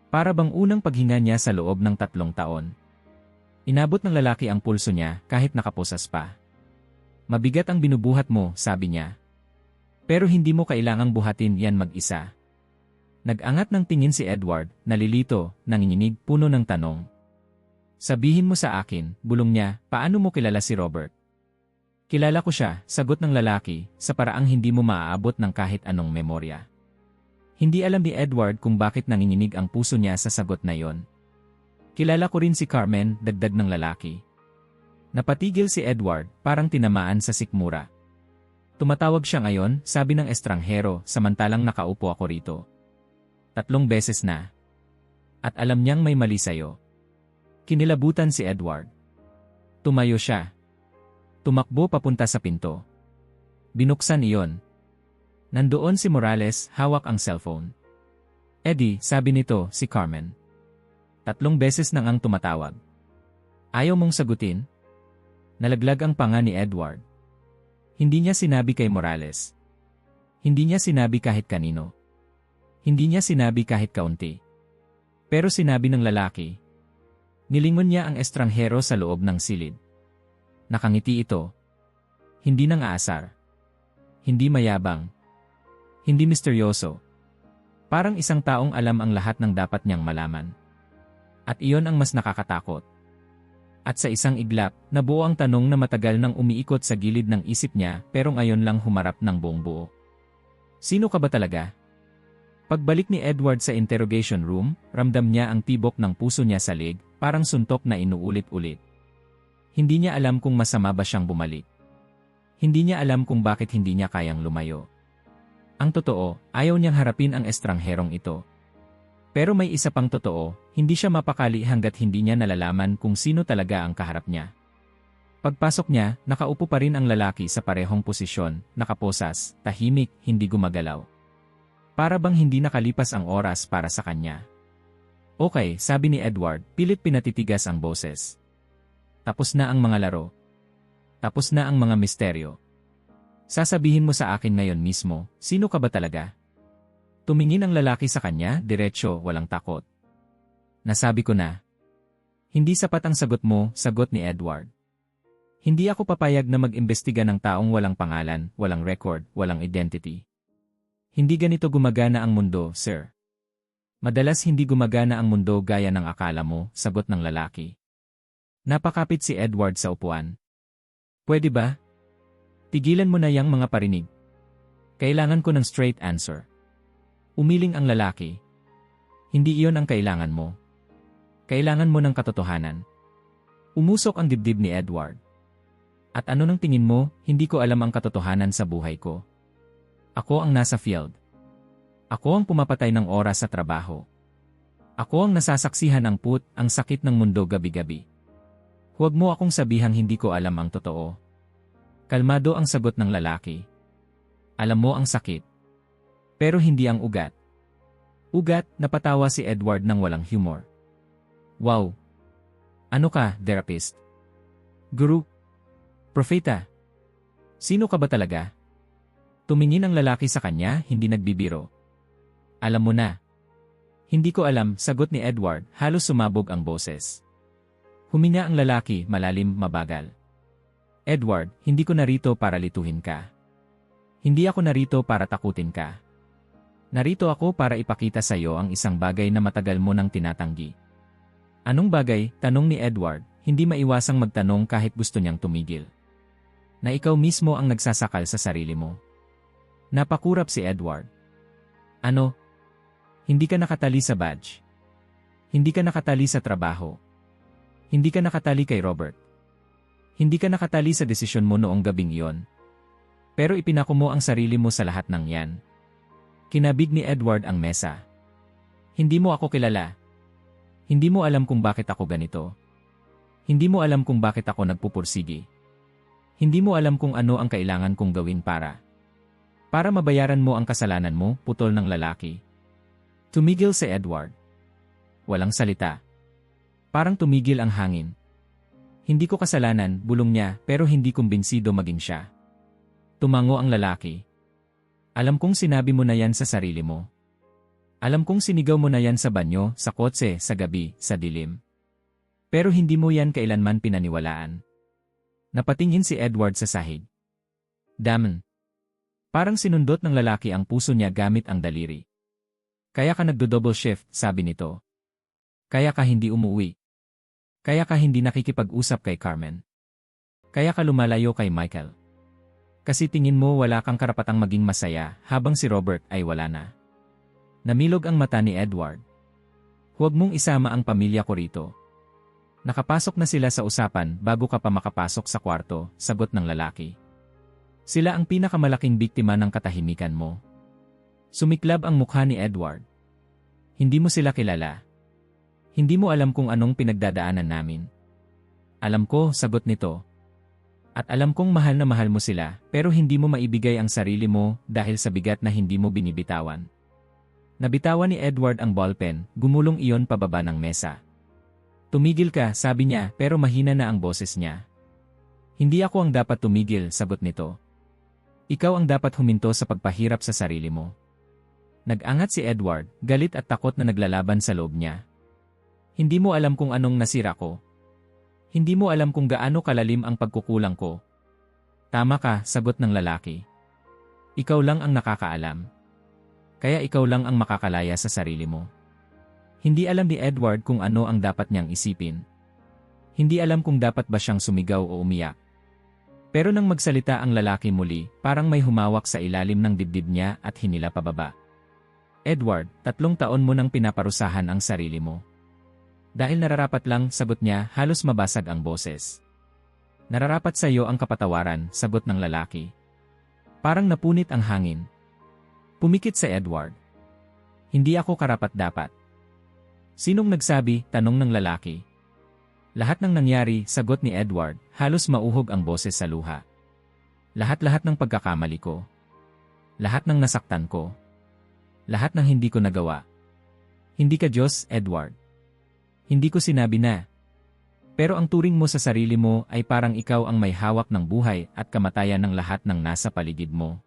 Para bang unang paghinga niya sa loob ng 3 taon. Inabot ng lalaki ang pulso niya kahit nakaposas pa. Mabigat ang binubuhat mo, sabi niya. Pero hindi mo kailangang buhatin yan mag-isa. Nag-angat ng tingin si Edward, nalilito, nanginginig, puno ng tanong. Sabihin mo sa akin, bulong niya, paano mo kilala si Robert? Kilala ko siya, sagot ng lalaki, sa paraang hindi mo maaabot ng kahit anong memorya. Hindi alam ni Edward kung bakit nanginginig ang puso niya sa sagot na yon. Kilala ko rin si Carmen, dagdag ng lalaki. Napatigil si Edward, parang tinamaan sa sikmura. Tumatawag siya ngayon, sabi ng estranghero, samantalang nakaupo ako rito. 3 beses na. At alam niyang may mali sa'yo. Kinilabutan si Edward. Tumayo siya. Tumakbo papunta sa pinto. Binuksan iyon. Nandoon si Morales, hawak ang cellphone. Eddie, sabi nito, si Carmen. 3 beses nang ang tumatawag. Ayaw mong sagutin? Nalaglag ang panga ni Edward. Hindi niya sinabi kay Morales. Hindi niya sinabi kahit kanino. Hindi niya sinabi kahit kaunti. Pero sinabi ng lalaki. Nilingon niya ang estranghero sa loob ng silid. Nakangiti ito. Hindi nang aasar. Hindi mayabang. Hindi misteryoso. Parang isang taong alam ang lahat ng dapat niyang malaman. At iyon ang mas nakakatakot. At sa isang iglap, nabuo ang tanong na matagal nang umiikot sa gilid ng isip niya pero ngayon lang humarap ng buong buo. Sino ka ba talaga? Pagbalik ni Edward sa interrogation room, ramdam niya ang tibok ng puso niya sa leg, parang suntok na inuulit-ulit. Hindi niya alam kung masama ba siyang bumalik. Hindi niya alam kung bakit hindi niya kayang lumayo. Ang totoo, ayaw niyang harapin ang estrangherong ito. Pero may isa pang totoo, hindi siya mapakali hanggat hindi niya nalalaman kung sino talaga ang kaharap niya. Pagpasok niya, nakaupo pa rin ang lalaki sa parehong posisyon, nakaposas, tahimik, hindi gumagalaw. Para bang hindi nakalipas ang oras para sa kanya. Okay, sabi ni Edward, pilit pinatitigas ang boses. Tapos na ang mga laro. Tapos na ang mga misteryo. Sasabihin mo sa akin ngayon mismo, sino ka ba talaga? Tumingin ang lalaki sa kanya, diretsyo, walang takot. Nasabi ko na. Hindi sapat ang sagot mo, sagot ni Edward. Hindi ako papayag na mag-imbestiga ng taong walang pangalan, walang record, walang identity. Hindi ganito gumagana ang mundo, sir. Madalas hindi gumagana ang mundo gaya ng akala mo, sagot ng lalaki. Napakapit si Edward sa upuan. Pwede ba? Tigilan mo na yang mga parinig. Kailangan ko ng straight answer. Umiling ang lalaki. Hindi iyon ang kailangan mo. Kailangan mo ng katotohanan. Umusok ang dibdib ni Edward. At ano nang tingin mo, hindi ko alam ang katotohanan sa buhay ko. Ako ang nasa field. Ako ang pumapatay ng oras sa trabaho. Ako ang nasasaksihan ng ang sakit ng mundo gabi-gabi. Huwag mo akong sabihang hindi ko alam ang totoo. Kalmado ang sagot ng lalaki. Alam mo ang sakit. Pero hindi ang ugat. Ugat, napatawa si Edward ng walang humor. Wow! Ano ka, therapist? Guru? Propeta? Sino ka ba talaga? Tumingin ang lalaki sa kanya, hindi nagbibiro. Alam mo na. Hindi ko alam, sagot ni Edward, halos sumabog ang boses. Huminga ang lalaki, malalim, mabagal. Edward, hindi ko narito para lituhin ka. Hindi ako narito para takutin ka. Narito ako para ipakita sa iyo ang isang bagay na matagal mo nang tinatanggi. Anong bagay? Tanong ni Edward, hindi maiwasang magtanong kahit gusto niyang tumigil. Na ikaw mismo ang nagsasakal sa sarili mo. Napakurap si Edward. Ano? Hindi ka nakatali sa badge. Hindi ka nakatali sa trabaho. Hindi ka nakatali kay Robert. Hindi ka nakatali sa desisyon mo noong gabing iyon. Pero ipinako mo ang sarili mo sa lahat ng yan. Kinabig ni Edward ang mesa. Hindi mo ako kilala. Hindi mo alam kung bakit ako ganito. Hindi mo alam kung bakit ako nagpupursigi. Hindi mo alam kung ano ang kailangan kong gawin para mabayaran mo ang kasalanan mo, putol ng lalaki. Tumigil si Edward. Walang salita. Parang tumigil ang hangin. Hindi ko kasalanan, bulong niya, pero hindi kumbinsido maging siya. Tumango ang lalaki. Alam kong sinabi mo na yan sa sarili mo. Alam kong sinigaw mo na yan sa banyo, sa kotse, sa gabi, sa dilim. Pero hindi mo yan kailanman pinaniwalaan. Napatingin si Edward sa sahig. Damn. Parang sinundot ng lalaki ang puso niya gamit ang daliri. Kaya ka nagdo-double shift, sabi nito. Kaya ka hindi umuwi. Kaya ka hindi nakikipag-usap kay Carmen. Kaya ka lumalayo kay Michael. Kasi tingin mo wala kang karapatang maging masaya habang si Robert ay wala na. Namilog ang mata ni Edward. Huwag mong isama ang pamilya ko rito. Nakapasok na sila sa usapan bago ka pa makapasok sa kwarto, sagot ng lalaki. Sila ang pinakamalaking biktima ng katahimikan mo. Sumiklab ang mukha ni Edward. Hindi mo sila kilala. Hindi mo alam kung anong pinagdadaanan namin. Alam ko, sagot nito. At alam kong mahal na mahal mo sila, pero hindi mo maibigay ang sarili mo dahil sa bigat na hindi mo binibitawan. Nabitawan ni Edward ang ballpen, gumulong iyon pababa ng mesa. Tumigil ka, sabi niya, pero mahina na ang boses niya. Hindi ako ang dapat tumigil, sagot nito. Ikaw ang dapat huminto sa pagpahirap sa sarili mo. Nag-angat si Edward, galit at takot na naglalaban sa loob niya. Hindi mo alam kung anong nasira ko. Hindi mo alam kung gaano kalalim ang pagkukulang ko. Tama ka, sagot ng lalaki. Ikaw lang ang nakakaalam. Kaya ikaw lang ang makakalaya sa sarili mo. Hindi alam ni Edward kung ano ang dapat niyang isipin. Hindi alam kung dapat ba siyang sumigaw o umiyak. Pero nang magsalita ang lalaki muli, parang may humawak sa ilalim ng dibdib niya at hinila pababa. Edward, 3 taon mo nang pinaparusahan ang sarili mo. Dahil nararapat lang, sagot niya, halos mabasag ang boses. Nararapat sa iyo ang kapatawaran, sagot ng lalaki. Parang napunit ang hangin. Pumikit sa Edward. Hindi ako karapat-dapat. Sinong nagsabi? Tanong ng lalaki. Lahat ng nangyari, sagot ni Edward, halos mauhog ang boses sa luha. Lahat-lahat ng pagkakamali ko. Lahat ng nasaktan ko. Lahat ng hindi ko nagawa. Hindi ka Diyos, Edward. Hindi ko sinabi na. Pero ang turing mo sa sarili mo ay parang ikaw ang may hawak ng buhay at kamatayan ng lahat ng nasa paligid mo.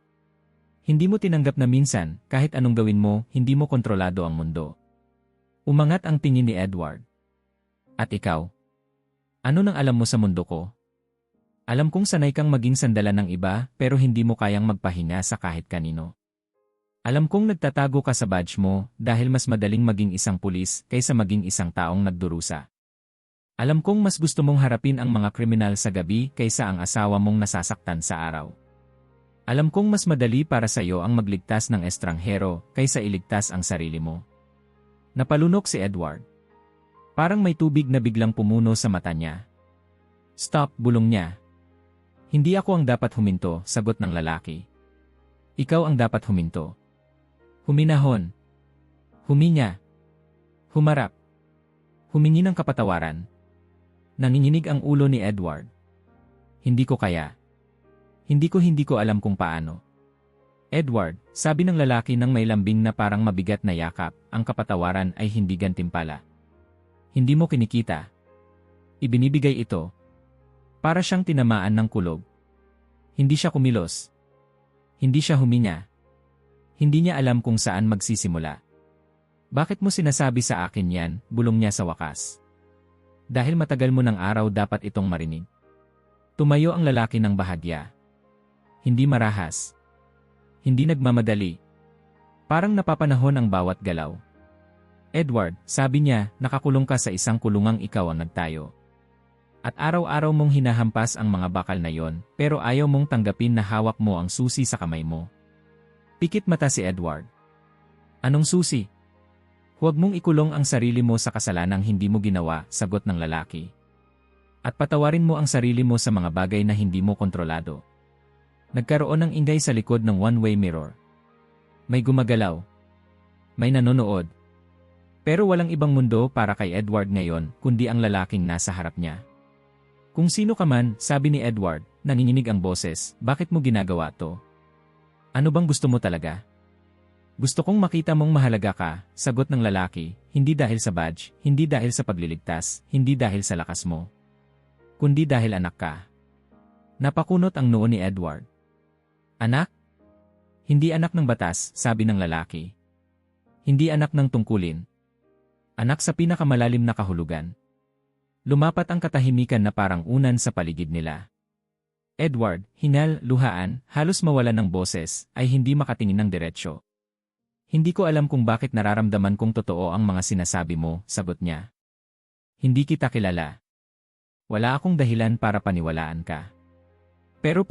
Hindi mo tinanggap na minsan, kahit anong gawin mo, hindi mo kontrolado ang mundo. Umangat ang tingin ni Edward. At ikaw? Ano nang alam mo sa mundo ko? Alam kong sanay kang maging sandalan ng iba pero hindi mo kayang magpahinga sa kahit kanino. Alam kong nagtatago ka sa badge mo dahil mas madaling maging isang pulis kaysa maging isang taong nagdurusa. Alam kong mas gusto mong harapin ang mga kriminal sa gabi kaysa ang asawa mong nasasaktan sa araw. Alam kong mas madali para sa iyo ang magligtas ng estranghero kaysa iligtas ang sarili mo. Napalunok si Edward. Parang may tubig na biglang pumuno sa mata niya. Stop, bulong niya. Hindi ako ang dapat huminto, sagot ng lalaki. Ikaw ang dapat huminto. Huminahon. Huminya. Humarap. Humingi ng kapatawaran. Nanginginig ang ulo ni Edward. Hindi ko kaya. Hindi ko alam kung paano. Edward, sabi ng lalaki nang may lambing na parang mabigat na yakap, ang kapatawaran ay hindi gantimpala. Hindi mo kinikita. Ibinibigay ito. Para siyang tinamaan ng kulog. Hindi siya kumilos. Hindi siya huminya. Hindi niya alam kung saan magsisimula. Bakit mo sinasabi sa akin yan, bulong niya sa wakas. Dahil matagal mo ng araw dapat itong marinig. Tumayo ang lalaki ng bahagya. Hindi marahas. Hindi nagmamadali. Parang napapanahon ang bawat galaw. Edward, sabi niya, nakakulong ka sa isang kulungang ikaw ang nagtayo. At araw-araw mong hinahampas ang mga bakal na yon, pero ayaw mong tanggapin na hawak mo ang susi sa kamay mo. Pikit mata si Edward. Anong susi? Huwag mong ikulong ang sarili mo sa kasalanang hindi mo ginawa, sagot ng lalaki. At patawarin mo ang sarili mo sa mga bagay na hindi mo kontrolado. Nagkaroon ng ingay sa likod ng one-way mirror. May gumagalaw. May nanonood. Pero walang ibang mundo para kay Edward ngayon, kundi ang lalaking nasa harap niya. Kung sino ka man, sabi ni Edward, nanginginig ang boses, bakit mo ginagawa to? Ano bang gusto mo talaga? Gusto kong makita mong mahalaga ka, sagot ng lalaki, hindi dahil sa badge, hindi dahil sa pagliligtas, hindi dahil sa lakas mo. Kundi dahil anak ka. Napakunot ang noo ni Edward. Anak? Hindi anak ng batas, sabi ng lalaki. Hindi anak ng tungkulin. Anak sa pinakamalalim na kahulugan. Lumapat ang katahimikan na parang unan sa paligid nila. Edward, hinal, luhaan, halos mawalan ng boses, ay hindi makatingin ng diretsyo. Hindi ko alam kung bakit nararamdaman kong totoo ang mga sinasabi mo, sagot niya. Hindi kita kilala. Wala akong dahilan para paniwalaan ka. Pero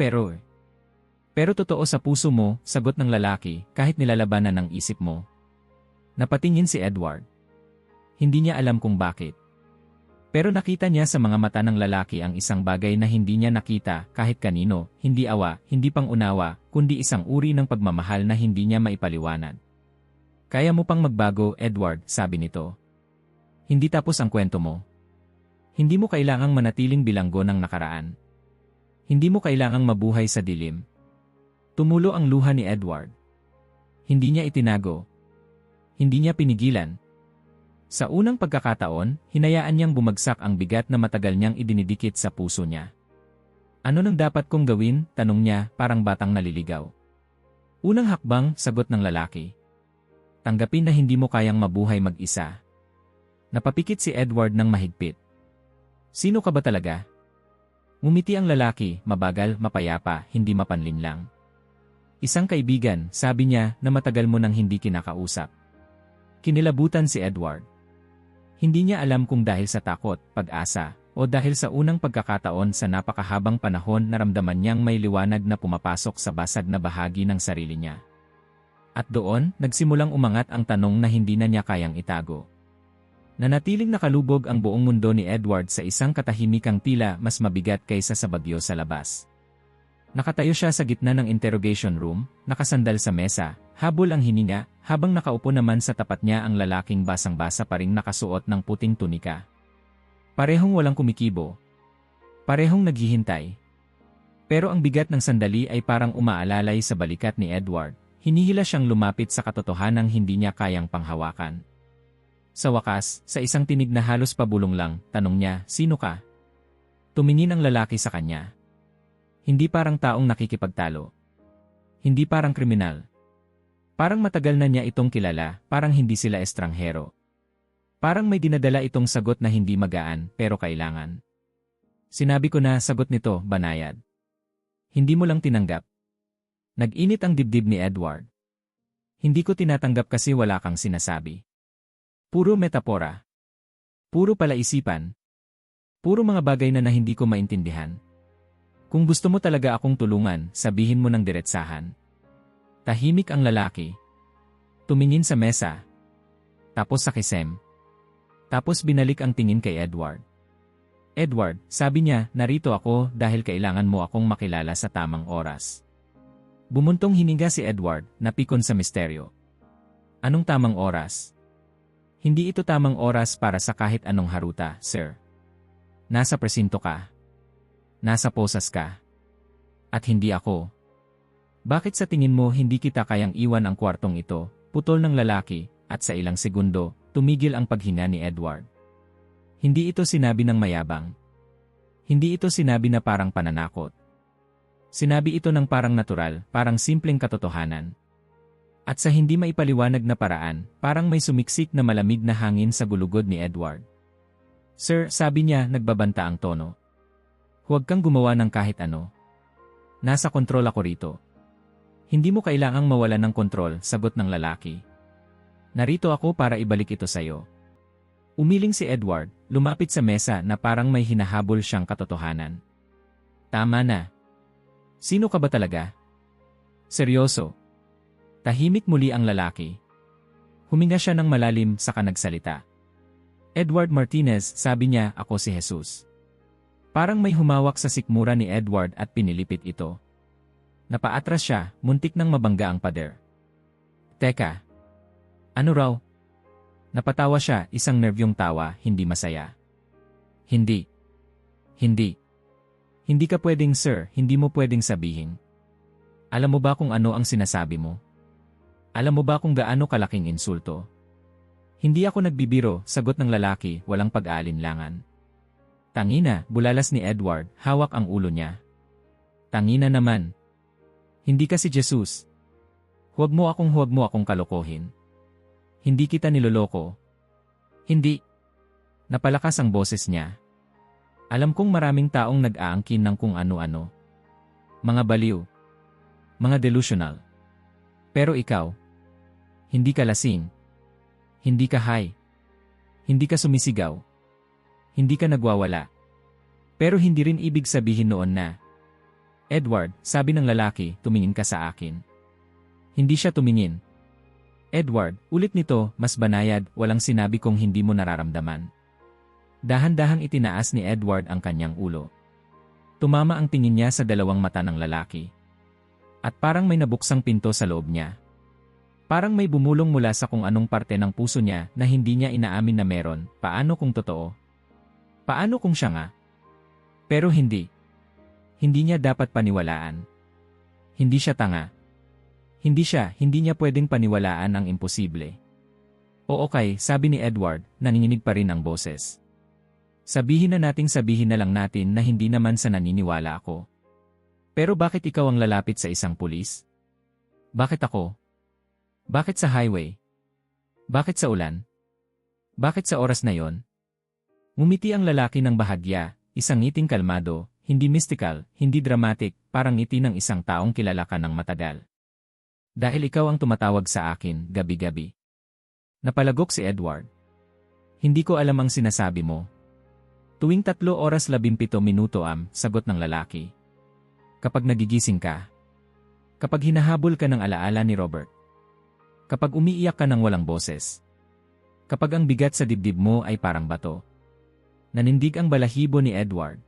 totoo sa puso mo, sagot ng lalaki, kahit nilalabanan ng isip mo. Napatingin si Edward. Hindi niya alam kung bakit. Pero nakita niya sa mga mata ng lalaki ang isang bagay na hindi niya nakita kahit kanino, hindi awa, hindi pangunawa, kundi isang uri ng pagmamahal na hindi niya maipaliwanag. Kaya mo pang magbago, Edward, sabi nito. Hindi tapos ang kwento mo. Hindi mo kailangang manatiling bilanggo ng nakaraan. Hindi mo kailangang mabuhay sa dilim. Tumulo ang luha ni Edward. Hindi niya itinago. Hindi niya pinigilan. Sa unang pagkakataon, hinayaan niyang bumagsak ang bigat na matagal niyang idinidikit sa puso niya. Ano nang dapat kong gawin? Tanong niya, parang batang naliligaw. Unang hakbang, sagot ng lalaki. Tanggapin na hindi mo kayang mabuhay mag-isa. Napapikit si Edward ng mahigpit. Sino ka ba talaga? Ngumiti ang lalaki, mabagal, mapayapa, hindi mapanlinlang. Isang kaibigan, sabi niya, na matagal mo nang hindi kinakausap. Kinilabutan si Edward. Hindi niya alam kung dahil sa takot, pag-asa, o dahil sa unang pagkakataon sa napakahabang panahon naramdaman niyang may liwanag na pumapasok sa basag na bahagi ng sarili niya. At doon, nagsimulang umangat ang tanong na hindi na niya kayang itago. Nanatiling nakalubog ang buong mundo ni Edward sa isang katahimikang tila mas mabigat kaysa sa bagyo sa labas. Nakatayo siya sa gitna ng interrogation room, nakasandal sa mesa, habol ang hininga, habang nakaupo naman sa tapat niya ang lalaking basang-basa pa ring nakasuot ng puting tunika. Parehong walang kumikibo. Parehong naghihintay. Pero ang bigat ng sandali ay parang umaalalay sa balikat ni Edward, hinihila siyang lumapit sa katotohanang hindi niya kayang panghawakan. Sa wakas, sa isang tinig na halos pabulong lang, tanong niya, "Sino ka?" Tumingin ang lalaki sa kanya. Hindi parang taong nakikipagtalo. Hindi parang kriminal. Parang matagal na niya itong kilala, parang hindi sila estranghero. Parang may dinadala itong sagot na hindi magaan, pero kailangan. Sinabi ko na, sagot nito, banayad. Hindi mo lang tinanggap. Nag-init ang dibdib ni Edward. Hindi ko tinatanggap kasi wala kang sinasabi. Puro metapora. Puro palaisipan. Puro mga bagay na hindi ko maintindihan. Kung gusto mo talaga akong tulungan, sabihin mo ng diretsahan. Tahimik ang lalaki. Tumingin sa mesa. Tapos sa kisem. Tapos binalik ang tingin kay Edward. Edward, sabi niya, narito ako dahil kailangan mo akong makilala sa tamang oras. Bumuntong hininga si Edward, napikon sa misteryo. Anong tamang oras? Hindi ito tamang oras para sa kahit anong haruta, sir. Nasa presinto ka. Nasa posas ka. At hindi ako. Bakit sa tingin mo hindi kita kayang iwan ang kwartong ito? Putol ng lalaki, at sa ilang segundo, tumigil ang paghinga ni Edward. Hindi ito sinabi ng mayabang. Hindi ito sinabi na parang pananakot. Sinabi ito ng parang natural, parang simpleng katotohanan. At sa hindi maipaliwanag na paraan, parang may sumiksik na malamig na hangin sa gulugod ni Edward. Sir, sabi niya, nagbabanta ang tono. Huwag kang gumawa ng kahit ano. Nasa kontrol ako rito. Hindi mo kailangang mawalan ng kontrol, sagot ng lalaki. Narito ako para ibalik ito sa'yo. Umiling si Edward, lumapit sa mesa na parang may hinahabol siyang katotohanan. Tama na. Sino ka ba talaga? Seryoso. Tahimik muli ang lalaki. Huminga siya ng malalim saka nagsalita. Edward Martinez, sabi niya, ako si Jesus. Parang may humawak sa sikmura ni Edward at pinilipit ito. Napaatras siya, muntik nang mabangga ang pader. Teka. Ano raw? Napatawa siya, isang nervyong tawa, hindi masaya. Hindi. Hindi. Hindi ka pwedeng sir, hindi mo pwedeng sabihin. Alam mo ba kung ano ang sinasabi mo? Alam mo ba kung gaano kalaking insulto? Hindi ako nagbibiro, sagot ng lalaki, walang pag-aalinlangan. Tangina, bulalas ni Edward, hawak ang ulo niya. Tangina naman. Hindi ka si Jesus. Huwag mo akong kalokohin. Hindi kita niloloko. Hindi. Napalakas ang boses niya. Alam kong maraming taong nag-aangkin ng kung ano-ano. Mga baliw. Mga delusional. Pero ikaw, hindi ka lasing. Hindi ka high. Hindi ka sumisigaw. Hindi ka nagwawala. Pero hindi rin ibig sabihin noon na, Edward, sabi ng lalaki, tumingin ka sa akin. Hindi siya tumingin. Edward, ulit nito, mas banayad, walang sinabi kong hindi mo nararamdaman. Dahan-dahang itinaas ni Edward ang kanyang ulo. Tumama ang tingin niya sa dalawang mata ng lalaki. At parang may nabuksang pinto sa loob niya. Parang may bumulong mula sa kung anong parte ng puso niya na hindi niya inaamin na meron. Paano kung totoo? Paano kung siya nga? Pero hindi. Hindi niya dapat paniwalaan. Hindi siya tanga. Hindi niya pwedeng paniwalaan ang imposible. O okay, sabi ni Edward, nanginginig pa rin ang boses. Sabihin na lang natin na hindi naman sa naniniwala ako. Pero bakit ikaw ang lalapit sa isang pulis? Bakit ako? Bakit sa highway? Bakit sa ulan? Bakit sa oras na yon? Ngumiti ang lalaki ng bahagya, isang ngiting kalmado, hindi mystical, hindi dramatic, parang ngiti ng isang taong kilala ka ng matagal. Dahil ikaw ang tumatawag sa akin, gabi-gabi. Napalagok si Edward. Hindi ko alam ang sinasabi mo. Tuwing 3:17 sagot ng lalaki. Kapag nagigising ka. Kapag hinahabol ka ng alaala ni Robert. Kapag umiiyak ka ng walang boses. Kapag ang bigat sa dibdib mo ay parang bato. Nanindig ang balahibo ni Edward.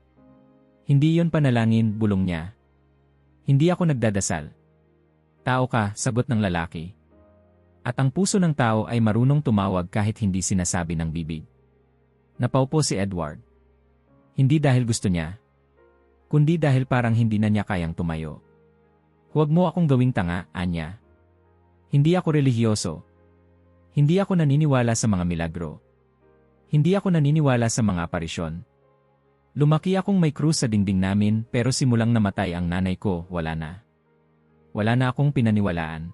Hindi yon panalangin, bulong niya. Hindi ako nagdadasal. Tao ka, sagot ng lalaki. At ang puso ng tao ay marunong tumawag kahit hindi sinasabi ng bibig. Napaupo si Edward. Hindi dahil gusto niya, kundi dahil parang hindi na niya kayang tumayo. Huwag mo akong gawing tanga, anya. Hindi ako relihiyoso. Hindi ako naniniwala sa mga milagro. Hindi ako naniniwala sa mga aparisyon. Lumaki akong may krus sa dingding namin pero simulang namatay ang nanay ko, wala na. Wala na akong pinaniwalaan.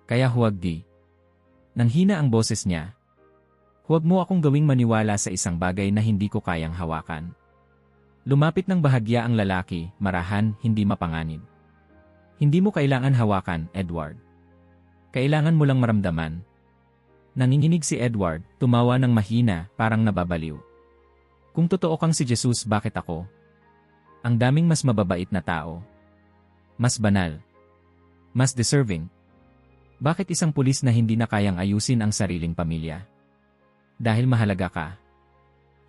Kaya huwag di. Nang hina ang boses niya. Huwag mo akong gawing maniwala sa isang bagay na hindi ko kayang hawakan. Lumapit ng bahagya ang lalaki, marahan, hindi mapanganib. Hindi mo kailangan hawakan, Edward. Kailangan mo lang maramdaman. Nanginginig si Edward, tumawa ng mahina, parang nababaliw. Kung totoo kang si Jesus, bakit ako? Ang daming mas mababait na tao. Mas banal. Mas deserving. Bakit isang pulis na hindi na kayang ayusin ang sariling pamilya? Dahil mahalaga ka.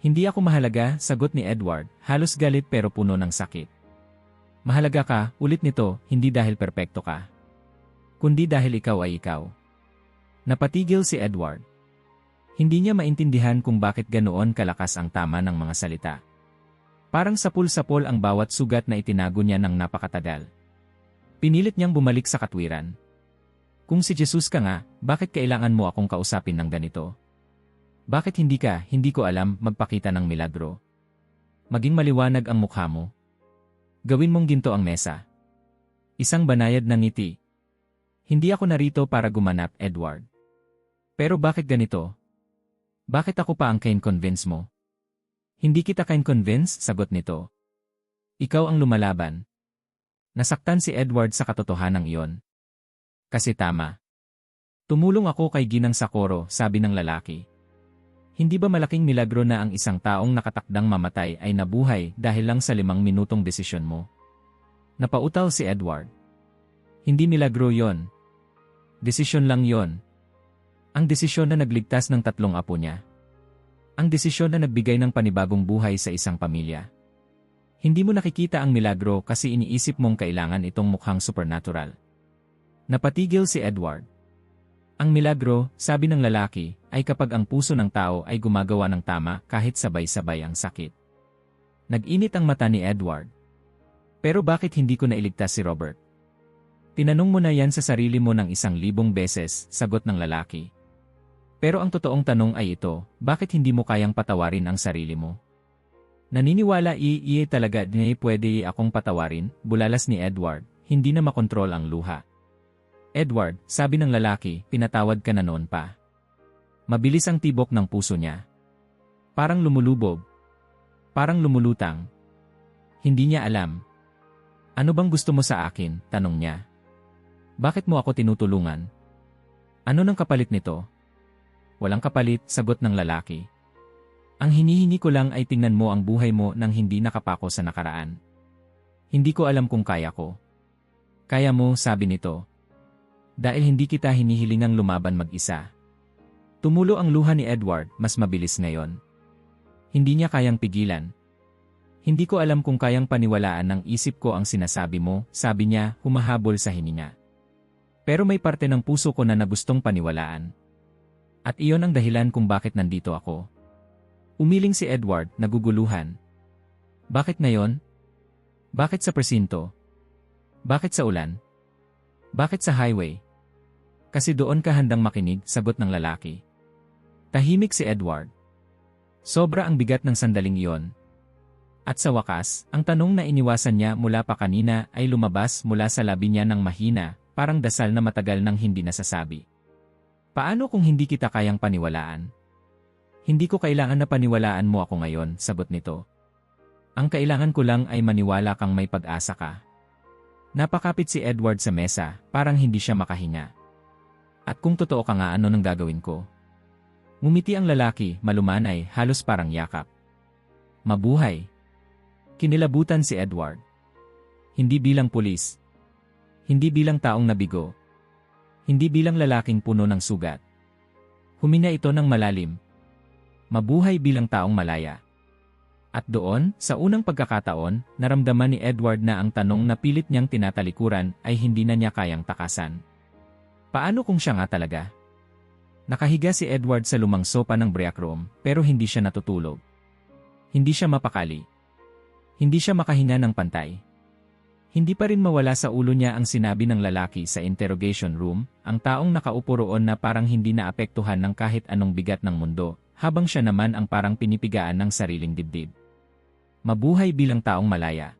Hindi ako mahalaga, sagot ni Edward, halos galit pero puno ng sakit. Mahalaga ka, ulit nito, hindi dahil perpekto ka. Kundi dahil ikaw ay ikaw. Napatigil si Edward. Hindi niya maintindihan kung bakit ganoon kalakas ang tama ng mga salita. Parang sapul-sapol ang bawat sugat na itinago niya ng napakatagal. Pinilit niyang bumalik sa katwiran. Kung si Jesus ka nga, bakit kailangan mo akong kausapin ng ganito? Bakit hindi ko alam, magpakita ng milagro? Maging maliwanag ang mukha mo. Gawin mong ginto ang mesa. Isang banayad na ngiti. Hindi ako narito para gumanap, Edward. Pero bakit ganito? Bakit ako pa ang kain-convince mo? Hindi kita kain-convince, sagot nito. Ikaw ang lumalaban. Nasaktan si Edward sa katotohanan iyon. Kasi tama. Tumulong ako kay Ginang Socorro, sabi ng lalaki. Hindi ba malaking milagro na ang isang taong nakatakdang mamatay ay nabuhay dahil lang sa 5 minutong desisyon mo? Napautal si Edward. Hindi milagro yon. Desisyon lang yon. Ang desisyon na nagligtas ng 3 apo niya. Ang desisyon na nagbigay ng panibagong buhay sa isang pamilya. Hindi mo nakikita ang milagro kasi iniisip mong kailangan itong mukhang supernatural. Napatigil si Edward. Ang milagro, sabi ng lalaki, ay kapag ang puso ng tao ay gumagawa ng tama kahit sabay-sabay ang sakit. Nag-init ang mata ni Edward. Pero bakit hindi ko nailigtas si Robert? Tinanong mo na yan sa sarili mo ng 1,000 beses, sagot ng lalaki. Pero ang totoong tanong ay ito, bakit hindi mo kayang patawarin ang sarili mo? Naniniwala talaga na pwede akong patawarin, bulalas ni Edward, hindi na makontrol ang luha. Edward, sabi ng lalaki, pinatawad ka na noon pa. Mabilis ang tibok ng puso niya. Parang lumulubog. Parang lumulutang. Hindi niya alam. Ano bang gusto mo sa akin? Tanong niya. Bakit mo ako tinutulungan? Ano nang kapalit nito? Walang kapalit, sagot ng lalaki. Ang hinihingi ko lang ay tingnan mo ang buhay mo nang hindi nakapako sa nakaraan. Hindi ko alam kung kaya ko. Kaya mo, sabi nito. Dahil hindi kita hinihilingang lumaban mag-isa. Tumulo ang luha ni Edward, mas mabilis ngayon. Hindi niya kayang pigilan. Hindi ko alam kung kayang paniwalaan ng isip ko ang sinasabi mo, sabi niya, humahabol sa hininga. Pero may parte ng puso ko na nagustong paniwalaan. At iyon ang dahilan kung bakit nandito ako. Umiling si Edward, naguguluhan. Bakit ngayon? Bakit sa presinto? Bakit sa ulan? Bakit sa highway? Kasi doon ka handang makinig, sagot ng lalaki. Tahimik si Edward. Sobra ang bigat ng sandaling iyon. At sa wakas, ang tanong na iniwasan niya mula pa kanina ay lumabas mula sa labi niya ng mahina, parang dasal na matagal nang hindi nasasabi. Paano kung hindi kita kayang paniwalaan? Hindi ko kailangan na paniwalaan mo ako ngayon, sagot nito. Ang kailangan ko lang ay maniwala kang may pag-asa ka. Napakapit si Edward sa mesa, parang hindi siya makahinga. At kung totoo ka nga, ano nang gagawin ko? Ngumiti ang lalaki, malumanay, halos parang yakap. Mabuhay. Kinilabutan si Edward. Hindi bilang pulis. Hindi bilang taong nabigo. Hindi bilang lalaking puno ng sugat. Humina ito ng malalim. Mabuhay bilang taong malaya. At doon, sa unang pagkakataon, naramdaman ni Edward na ang tanong na pilit niyang tinatalikuran ay hindi na niya kayang takasan. Paano kung siya nga talaga? Nakahiga si Edward sa lumang sopa ng break room, pero hindi siya natutulog. Hindi siya mapakali. Hindi siya makahinga ng pantay. Hindi pa rin mawala sa ulo niya ang sinabi ng lalaki sa interrogation room, ang taong nakaupo roon na parang hindi naapektuhan ng kahit anong bigat ng mundo, habang siya naman ang parang pinipigaan ng sariling dibdib. Mabuhay bilang taong malaya.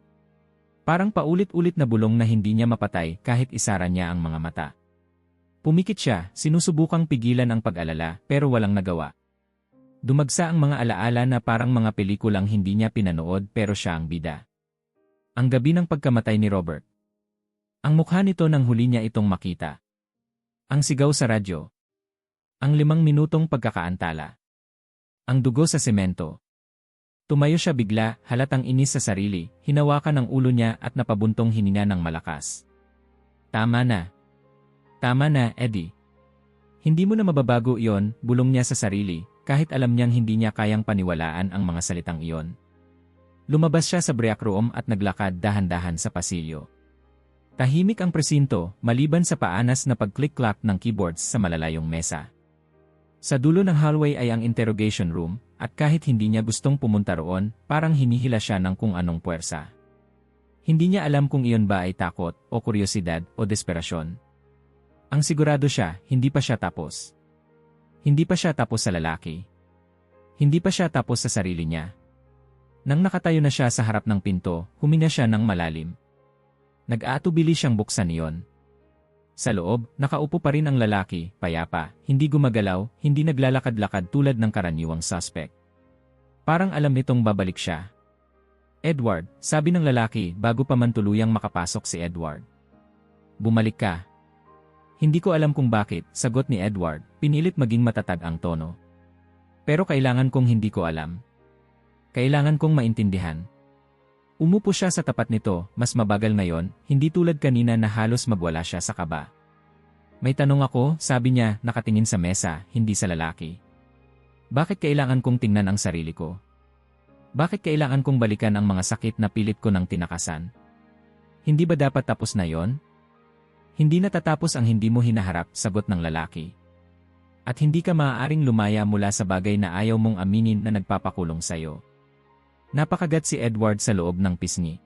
Parang paulit-ulit na bulong na hindi niya mapatay kahit isara niya ang mga mata. Pumikit siya, sinusubukang pigilan ang pag-alala, pero walang nagawa. Dumagsa ang mga alaala na parang mga pelikulang hindi niya pinanood pero siya ang bida. Ang gabi ng pagkamatay ni Robert. Ang mukha nito nang huli niya itong makita. Ang sigaw sa radyo. Ang 5 minutong pagkakaantala. Ang dugo sa semento. Tumayo siya bigla, halatang inis sa sarili, hinawakan ang ulo niya at napabuntong hininga ng malakas. Tama na. Tama na, Eddie. Hindi mo na mababago iyon, bulong niya sa sarili, kahit alam niyang hindi niya kayang paniwalaan ang mga salitang iyon. Lumabas siya sa break room at naglakad dahan-dahan sa pasilyo. Tahimik ang presinto, maliban sa paanas na pag-click-clack ng keyboards sa malalayong mesa. Sa dulo ng hallway ay ang interrogation room, at kahit hindi niya gustong pumunta roon, parang hinihila siya ng kung anong puwersa. Hindi niya alam kung iyon ba ay takot, o kuryosidad, o desperasyon. Ang sigurado siya, hindi pa siya tapos. Hindi pa siya tapos sa lalaki. Hindi pa siya tapos sa sarili niya. Nang nakatayo na siya sa harap ng pinto, huminga siya ng malalim. Nag-aatubili siyang buksan iyon. Sa loob, nakaupo pa rin ang lalaki, payapa, hindi gumagalaw, hindi naglalakad-lakad tulad ng karaniwang suspect. Parang alam nitong babalik siya. Edward, sabi ng lalaki bago pa man tuluyang makapasok si Edward. Bumalik ka. Hindi ko alam kung bakit, sagot ni Edward, pinilit maging matatag ang tono. Pero kailangan kong hindi ko alam. Kailangan kong maintindihan. Umupo siya sa tapat nito, mas mabagal ngayon, hindi tulad kanina na halos magwala siya sa kaba. May tanong ako, sabi niya, nakatingin sa mesa, hindi sa lalaki. Bakit kailangan kong tingnan ang sarili ko? Bakit kailangan kong balikan ang mga sakit na pilit ko nang tinakasan? Hindi ba dapat tapos na yon? Hindi natatapos ang hindi mo hinaharap, sagot ng lalaki. At hindi ka maaaring lumaya mula sa bagay na ayaw mong aminin na nagpapakulong sa'yo. Napakagat si Edward sa loob ng pisngi.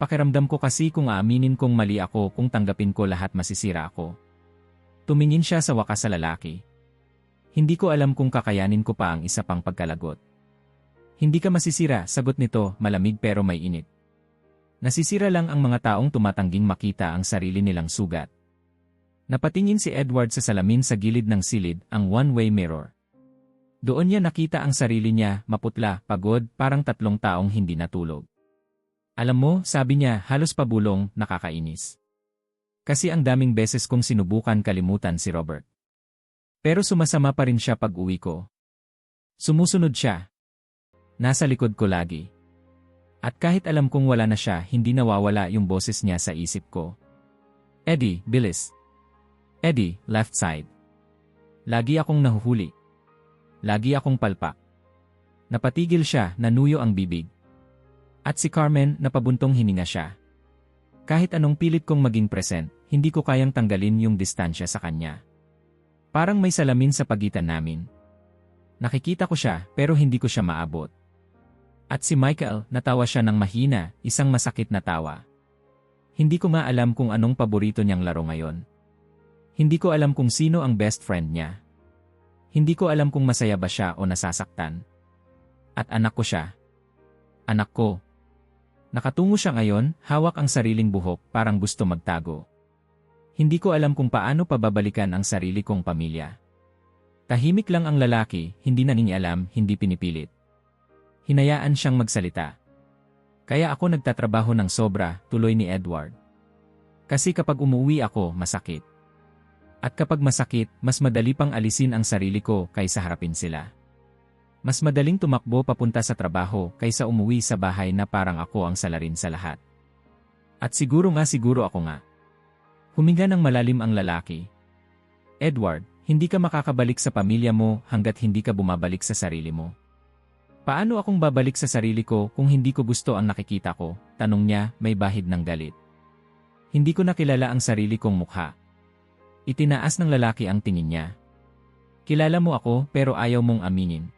Pakiramdam ko kasi kung aaminin kong mali ako kung tanggapin ko lahat masisira ako. Tumingin siya sa wakas sa lalaki. Hindi ko alam kung kakayanin ko pa ang isa pang pagkalagot. Hindi ka masisira, sagot nito, malamig pero may init. Nasisira lang ang mga taong tumatangging makita ang sarili nilang sugat. Napatingin si Edward sa salamin sa gilid ng silid, ang one-way mirror. Doon niya nakita ang sarili niya, maputla, pagod, parang 3 taong hindi natulog. Alam mo, sabi niya, halos pabulong, nakakainis. Kasi ang daming beses kong sinubukan kalimutan si Robert. Pero sumasama pa rin siya pag-uwi ko. Sumusunod siya. Nasa likod ko lagi. At kahit alam kong wala na siya, hindi nawawala yung boses niya sa isip ko. Eddie, bilis. Eddie, left side. Lagi akong nahuhuli. Lagi akong palpak. Napatigil siya, nanuyo ang bibig. At si Carmen, napabuntong hininga siya. Kahit anong pilit kong maging present, hindi ko kayang tanggalin yung distansya sa kanya. Parang may salamin sa pagitan namin. Nakikita ko siya, pero hindi ko siya maabot. At si Michael, natawa siya ng mahina, isang masakit na tawa. Hindi ko nga alam kung anong paborito niyang laro ngayon. Hindi ko alam kung sino ang best friend niya. Hindi ko alam kung masaya ba siya o nasasaktan. At anak ko siya. Anak ko. Nakatungo siya ngayon, hawak ang sariling buhok, parang gusto magtago. Hindi ko alam kung paano pababalikan ang sarili kong pamilya. Tahimik lang ang lalaki, hindi nangingialam, hindi pinipilit. Hinayaan siyang magsalita. Kaya ako nagtatrabaho ng sobra, tuloy ni Edward. Kasi kapag umuwi ako, masakit. At kapag masakit, mas madali pang alisin ang sarili ko kaysa harapin sila. Mas madaling tumakbo papunta sa trabaho kaysa umuwi sa bahay na parang ako ang salarin sa lahat. At siguro ako nga. Huminga ng malalim ang lalaki. Edward, hindi ka makakabalik sa pamilya mo hanggat hindi ka bumabalik sa sarili mo. Paano akong babalik sa sarili ko kung hindi ko gusto ang nakikita ko? Tanong niya, may bahid ng galit. Hindi ko nakilala ang sarili kong mukha. Itinaas ng lalaki ang tingin niya. Kilala mo ako pero ayaw mong aminin.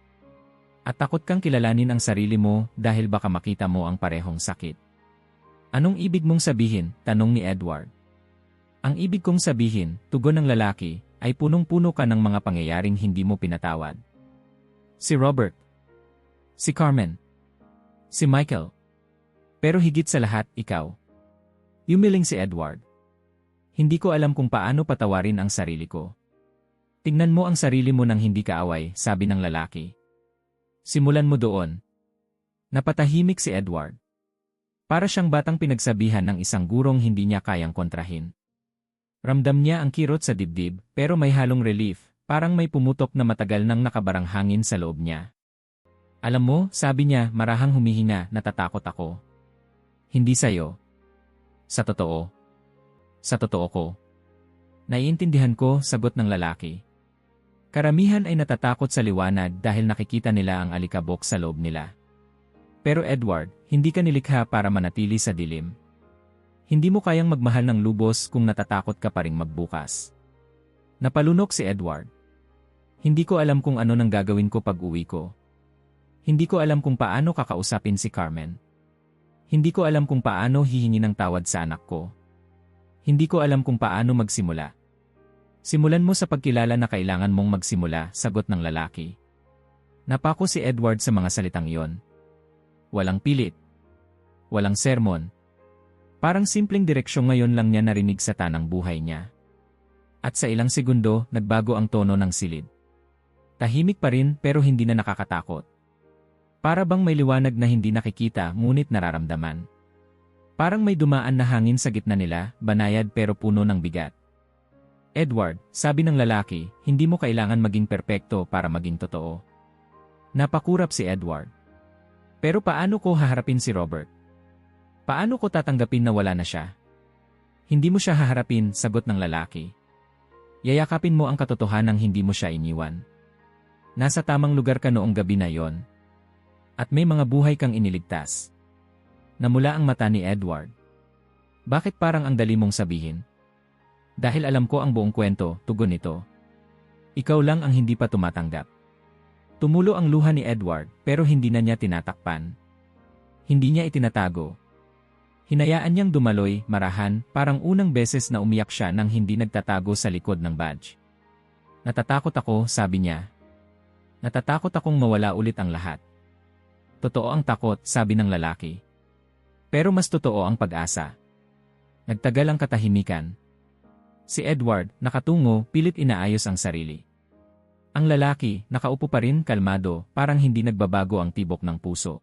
At takot kang kilalanin ang sarili mo dahil baka makita mo ang parehong sakit. Anong ibig mong sabihin? Tanong ni Edward. Ang ibig kong sabihin, tugon ng lalaki, ay punong-puno ka ng mga pangyayaring hindi mo pinatawad. Si Robert. Si Carmen. Si Michael. Pero higit sa lahat, ikaw. Yumiling si Edward. Hindi ko alam kung paano patawarin ang sarili ko. Tingnan mo ang sarili mo nang hindi ka away, sabi ng lalaki. Simulan mo doon. Napatahimik si Edward. Para siyang batang pinagsabihan ng isang gurong hindi niya kayang kontrahin. Ramdam niya ang kirot sa dibdib, pero may halong relief, parang may pumutok na matagal nang nakabarang hangin sa loob niya. Alam mo, sabi niya, marahang humihinga, natatakot ako. Hindi sa'yo. Sa totoo. Sa totoo ko. Naiintindihan ko, sagot ng lalaki. Karamihan ay natatakot sa liwanag dahil nakikita nila ang alikabok sa loob nila. Pero Edward, hindi ka nilikha para manatili sa dilim. Hindi mo kayang magmahal ng lubos kung natatakot ka pa ring magbukas. Napalunok si Edward. Hindi ko alam kung ano nang gagawin ko pag uwi ko. Hindi ko alam kung paano kakausapin si Carmen. Hindi ko alam kung paano hihingi ng tawad sa anak ko. Hindi ko alam kung paano magsimula. Simulan mo sa pagkilala na kailangan mong magsimula, sagot ng lalaki. Napako si Edward sa mga salitang iyon. Walang pilit. Walang sermon. Parang simpleng direksyon ngayon lang niya narinig sa tanang buhay niya. At sa ilang segundo, nagbago ang tono ng silid. Tahimik pa rin pero hindi na nakakatakot. Para bang may liwanag na hindi nakikita ngunit nararamdaman. Parang may dumaan na hangin sa gitna nila, banayad pero puno ng bigat. Edward, sabi ng lalaki, hindi mo kailangan maging perpekto para maging totoo. Napakurap si Edward. Pero paano ko haharapin si Robert? Paano ko tatanggapin na wala na siya? Hindi mo siya haharapin, sagot ng lalaki. Yayakapin mo ang katotohanang hindi mo siya iniwan. Nasa tamang lugar ka noong gabi na yon. At may mga buhay kang iniligtas. Namula ang mata ni Edward. Bakit parang ang dali mong sabihin? Dahil alam ko ang buong kwento, tugon nito. Ikaw lang ang hindi pa tumatanggap. Tumulo ang luha ni Edward pero hindi na niya tinatakpan. Hindi niya itinatago. Hinayaan niyang dumaloy, marahan, parang unang beses na umiyak siya nang hindi nagtatago sa likod ng badge. Natatakot ako, sabi niya. Natatakot akong mawala ulit ang lahat. Totoo ang takot, sabi ng lalaki. Pero mas totoo ang pag-asa. Nagtagal ang katahimikan. Si Edward, nakatungo, pilit inaayos ang sarili. Ang lalaki, nakaupo pa rin kalmado, parang hindi nagbabago ang tibok ng puso.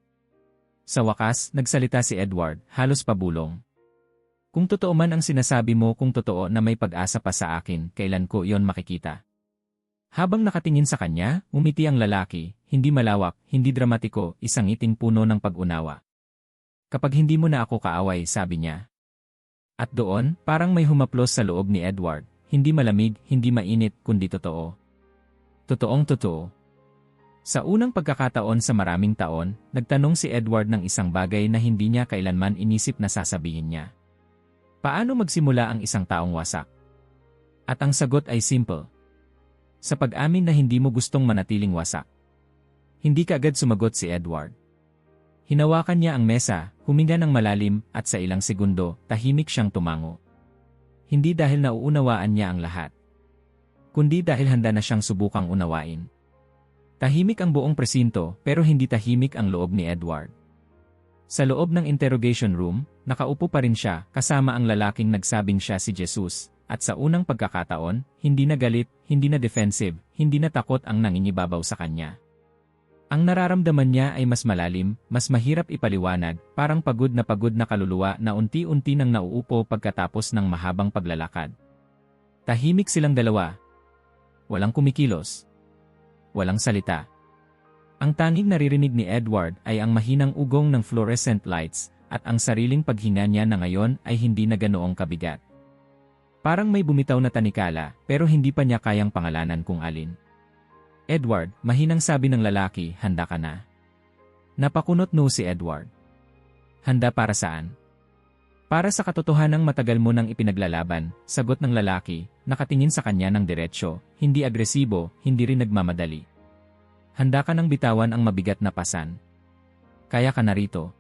Sa wakas, nagsalita si Edward, halos pabulong. Kung totoo man ang sinasabi mo kung totoo na may pag-asa pa sa akin, kailan ko iyon makikita? Habang nakatingin sa kanya, umiti ang lalaki, hindi malawak, hindi dramatiko, isang ngiting puno ng pag-unawa. Kapag hindi mo na ako kaaway, sabi niya. At doon, parang may humaplos sa loob ni Edward, hindi malamig, hindi mainit, kundi totoo. Totoong totoo. Sa unang pagkakataon sa maraming taon, nagtanong si Edward ng isang bagay na hindi niya kailanman inisip na sasabihin niya. Paano magsimula ang isang taong wasak? At ang sagot ay simple. Sa pag-amin na hindi mo gustong manatiling wasak. Hindi kaagad sumagot si Edward. Hinawakan niya ang mesa, huminga ng malalim, at sa ilang segundo, tahimik siyang tumango. Hindi dahil nauunawaan niya ang lahat. Kundi dahil handa na siyang subukang unawain. Tahimik ang buong presinto, pero hindi tahimik ang loob ni Edward. Sa loob ng interrogation room, nakaupo pa rin siya, kasama ang lalaking nagsabing siya si Jesus, at sa unang pagkakataon, hindi na galit, hindi na defensive, hindi na takot ang nangingibabaw sa kanya. Ang nararamdaman niya ay mas malalim, mas mahirap ipaliwanag, parang pagod na kaluluwa na unti-unti nang nauupo pagkatapos ng mahabang paglalakad. Tahimik silang dalawa. Walang kumikilos. Walang salita. Ang tanging naririnig ni Edward ay ang mahinang ugong ng fluorescent lights at ang sariling paghinga niya na ngayon ay hindi na ganoong kabigat. Parang may bumitaw na tanikala pero hindi pa niya kayang pangalanan kung alin. Edward, mahinang sabi ng lalaki, handa ka na? Napakunot no si Edward. Handa para saan? Para sa katotohanang matagal mo nang ipinaglalaban, sagot ng lalaki, nakatingin sa kanya ng diretsyo, hindi agresibo, hindi rin nagmamadali. Handa ka nang bitawan ang mabigat na pasan. Kaya ka narito.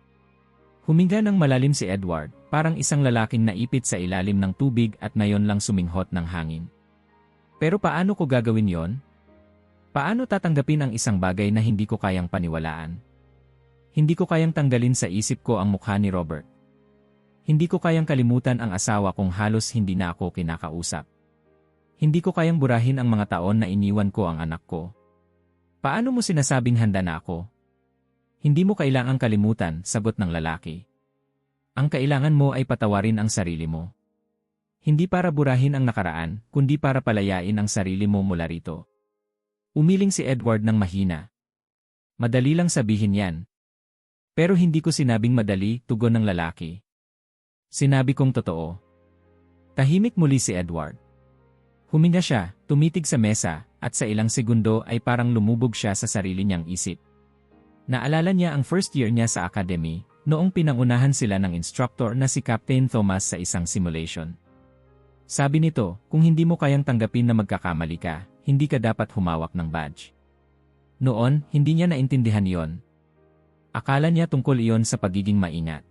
Huminga ng malalim si Edward, parang isang lalaking naipit sa ilalim ng tubig at ngayon lang suminghot ng hangin. Pero paano ko gagawin yon? Paano tatanggapin ang isang bagay na hindi ko kayang paniwalaan? Hindi ko kayang tanggalin sa isip ko ang mukha ni Robert. Hindi ko kayang kalimutan ang asawa kong halos hindi na ako kinakausap. Hindi ko kayang burahin ang mga taon na iniwan ko ang anak ko. Paano mo sinasabing handa na ako? Hindi mo kailangang kalimutan, sagot ng lalaki. Ang kailangan mo ay patawarin ang sarili mo. Hindi para burahin ang nakaraan, kundi para palayain ang sarili mo mula rito. Umiling si Edward ng mahina. Madali lang sabihin yan. Pero hindi ko sinabing madali, tugon ng lalaki. Sinabi kong totoo. Tahimik muli si Edward. Huminga siya, tumitig sa mesa, at sa ilang segundo ay parang lumubog siya sa sarili niyang isip. Naalala niya ang first year niya sa academy, noong pinangunahan sila ng instructor na si Captain Thomas sa isang simulation. Sabi nito, kung hindi mo kayang tanggapin na magkakamali ka, hindi ka dapat humawak ng badge. Noon, hindi niya naintindihan yon. Akala niya tungkol iyon sa pagiging maingat.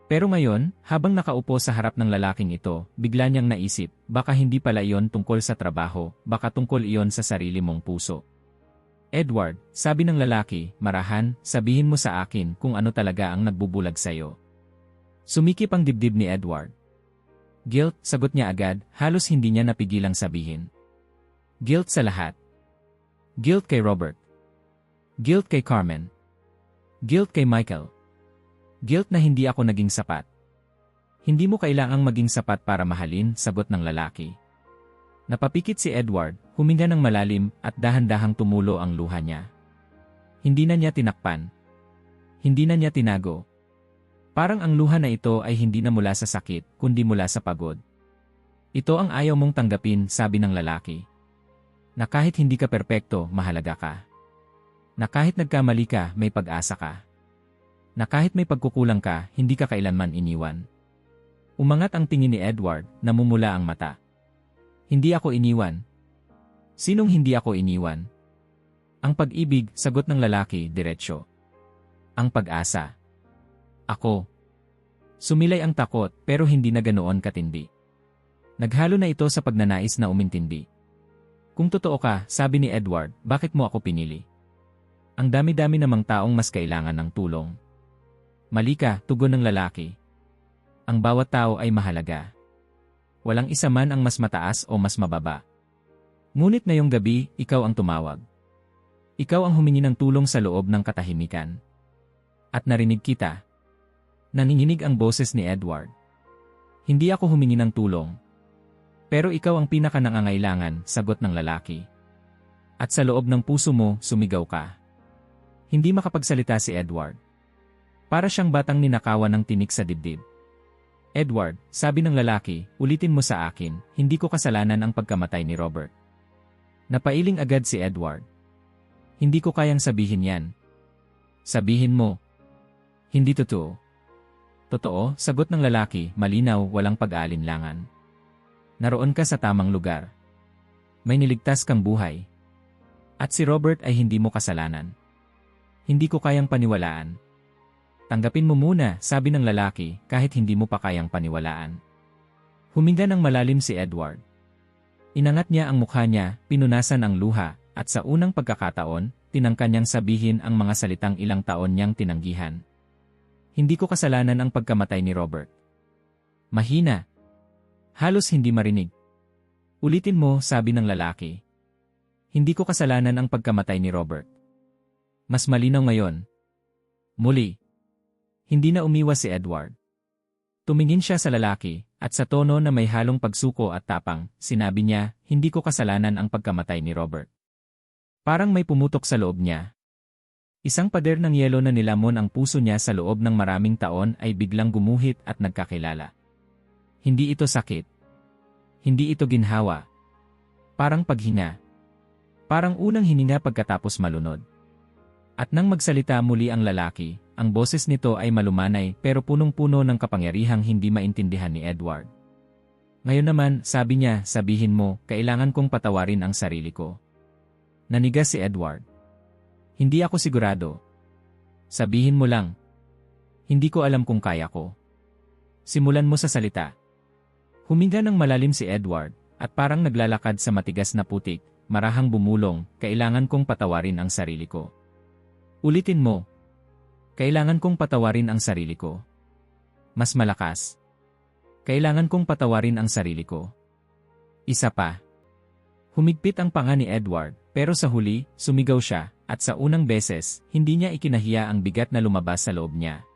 Pero ngayon, habang nakaupo sa harap ng lalaking ito, bigla niyang naisip, baka hindi pala iyon tungkol sa trabaho, baka tungkol iyon sa sarili mong puso. Edward, sabi ng lalaki, marahan, sabihin mo sa akin kung ano talaga ang nagbubulag sa'yo. Sumikip ang dibdib ni Edward. Guilt, sagot niya agad, halos hindi niya napigilang sabihin. Guilt sa lahat. Guilt kay Robert. Guilt kay Carmen. Guilt kay Michael. Guilt na hindi ako naging sapat. Hindi mo kailangang maging sapat para mahalin, sagot ng lalaki. Napapikit si Edward, huminga ng malalim at dahan-dahang tumulo ang luha niya. Hindi na niya tinakpan. Hindi na niya tinago. Parang ang luha na ito ay hindi na mula sa sakit, kundi mula sa pagod. Ito ang ayaw mong tanggapin, sabi ng lalaki. Na kahit hindi ka perpekto, mahalaga ka. Na kahit nagkamali ka, may pag-asa ka. Na kahit may pagkukulang ka, hindi ka kailanman iniwan. Umangat ang tingin ni Edward, namumula ang mata. Hindi ako iniwan. Sinong hindi ako iniwan? Ang pag-ibig, sagot ng lalaki, diretsyo. Ang pag-asa. Ako. Sumilay ang takot, pero hindi na ganoon katindi. Naghalo na ito sa pagnanais na umintindi. Kung totoo ka, sabi ni Edward, bakit mo ako pinili? Ang dami-dami namang taong mas kailangan ng tulong. Mali ka, tugon ng lalaki. Ang bawat tao ay mahalaga. Walang isa man ang mas mataas o mas mababa. Ngunit ngayong gabi, ikaw ang tumawag. Ikaw ang humingi ng tulong sa loob ng katahimikan. At narinig kita. Nanginginig ang boses ni Edward. Hindi ako humingi ng tulong. Pero ikaw ang pinaka-nangangailangan, sagot ng lalaki. At sa loob ng puso mo, sumigaw ka. Hindi makapagsalita si Edward. Para siyang batang ninakawan ng tinik sa dibdib. Edward, sabi ng lalaki, ulitin mo sa akin, hindi ko kasalanan ang pagkamatay ni Robert. Napailing agad si Edward. Hindi ko kayang sabihin yan. Sabihin mo. Hindi totoo. Totoo, sagot ng lalaki, malinaw, walang pag-aalinlangan. Naroon ka sa tamang lugar. May niligtas kang buhay. At si Robert ay hindi mo kasalanan. Hindi ko kayang paniwalaan. Tanggapin mo muna, sabi ng lalaki, kahit hindi mo pa kayang paniwalaan. Huminga ng malalim si Edward. Inangat niya ang mukha niya, pinunasan ang luha, at sa unang pagkakataon, tinangka niyang sabihin ang mga salitang ilang taon niyang tinanggihan. Hindi ko kasalanan ang pagkamatay ni Robert. Mahina. Halos hindi marinig. Ulitin mo, sabi ng lalaki. Hindi ko kasalanan ang pagkamatay ni Robert. Mas malinaw ngayon. Muli. Hindi na umiwas si Edward. Tumingin siya sa lalaki, at sa tono na may halong pagsuko at tapang, sinabi niya, hindi ko kasalanan ang pagkamatay ni Robert. Parang may pumutok sa loob niya. Isang pader ng yelo na nilamon ang puso niya sa loob ng maraming taon ay biglang gumuhit at nagkakilala. Hindi ito sakit. Hindi ito ginhawa. Parang paghinga. Parang unang hininga pagkatapos malunod. At nang magsalita muli ang lalaki, ang boses nito ay malumanay pero punong-puno ng kapangyarihang hindi maintindihan ni Edward. Ngayon naman, sabi niya, sabihin mo, kailangan kong patawarin ang sarili ko. Nanigas si Edward. Hindi ako sigurado. Sabihin mo lang. Hindi ko alam kung kaya ko. Simulan mo sa salita. Huminga ng malalim si Edward, at parang naglalakad sa matigas na putik, marahang bumulong, kailangan kong patawarin ang sarili ko. Ulitin mo. Kailangan kong patawarin ang sarili ko. Mas malakas. Kailangan kong patawarin ang sarili ko. Isa pa. Humigpit ang panga ni Edward, pero sa huli, sumigaw siya, at sa unang beses, hindi niya ikinahiya ang bigat na lumabas sa loob niya.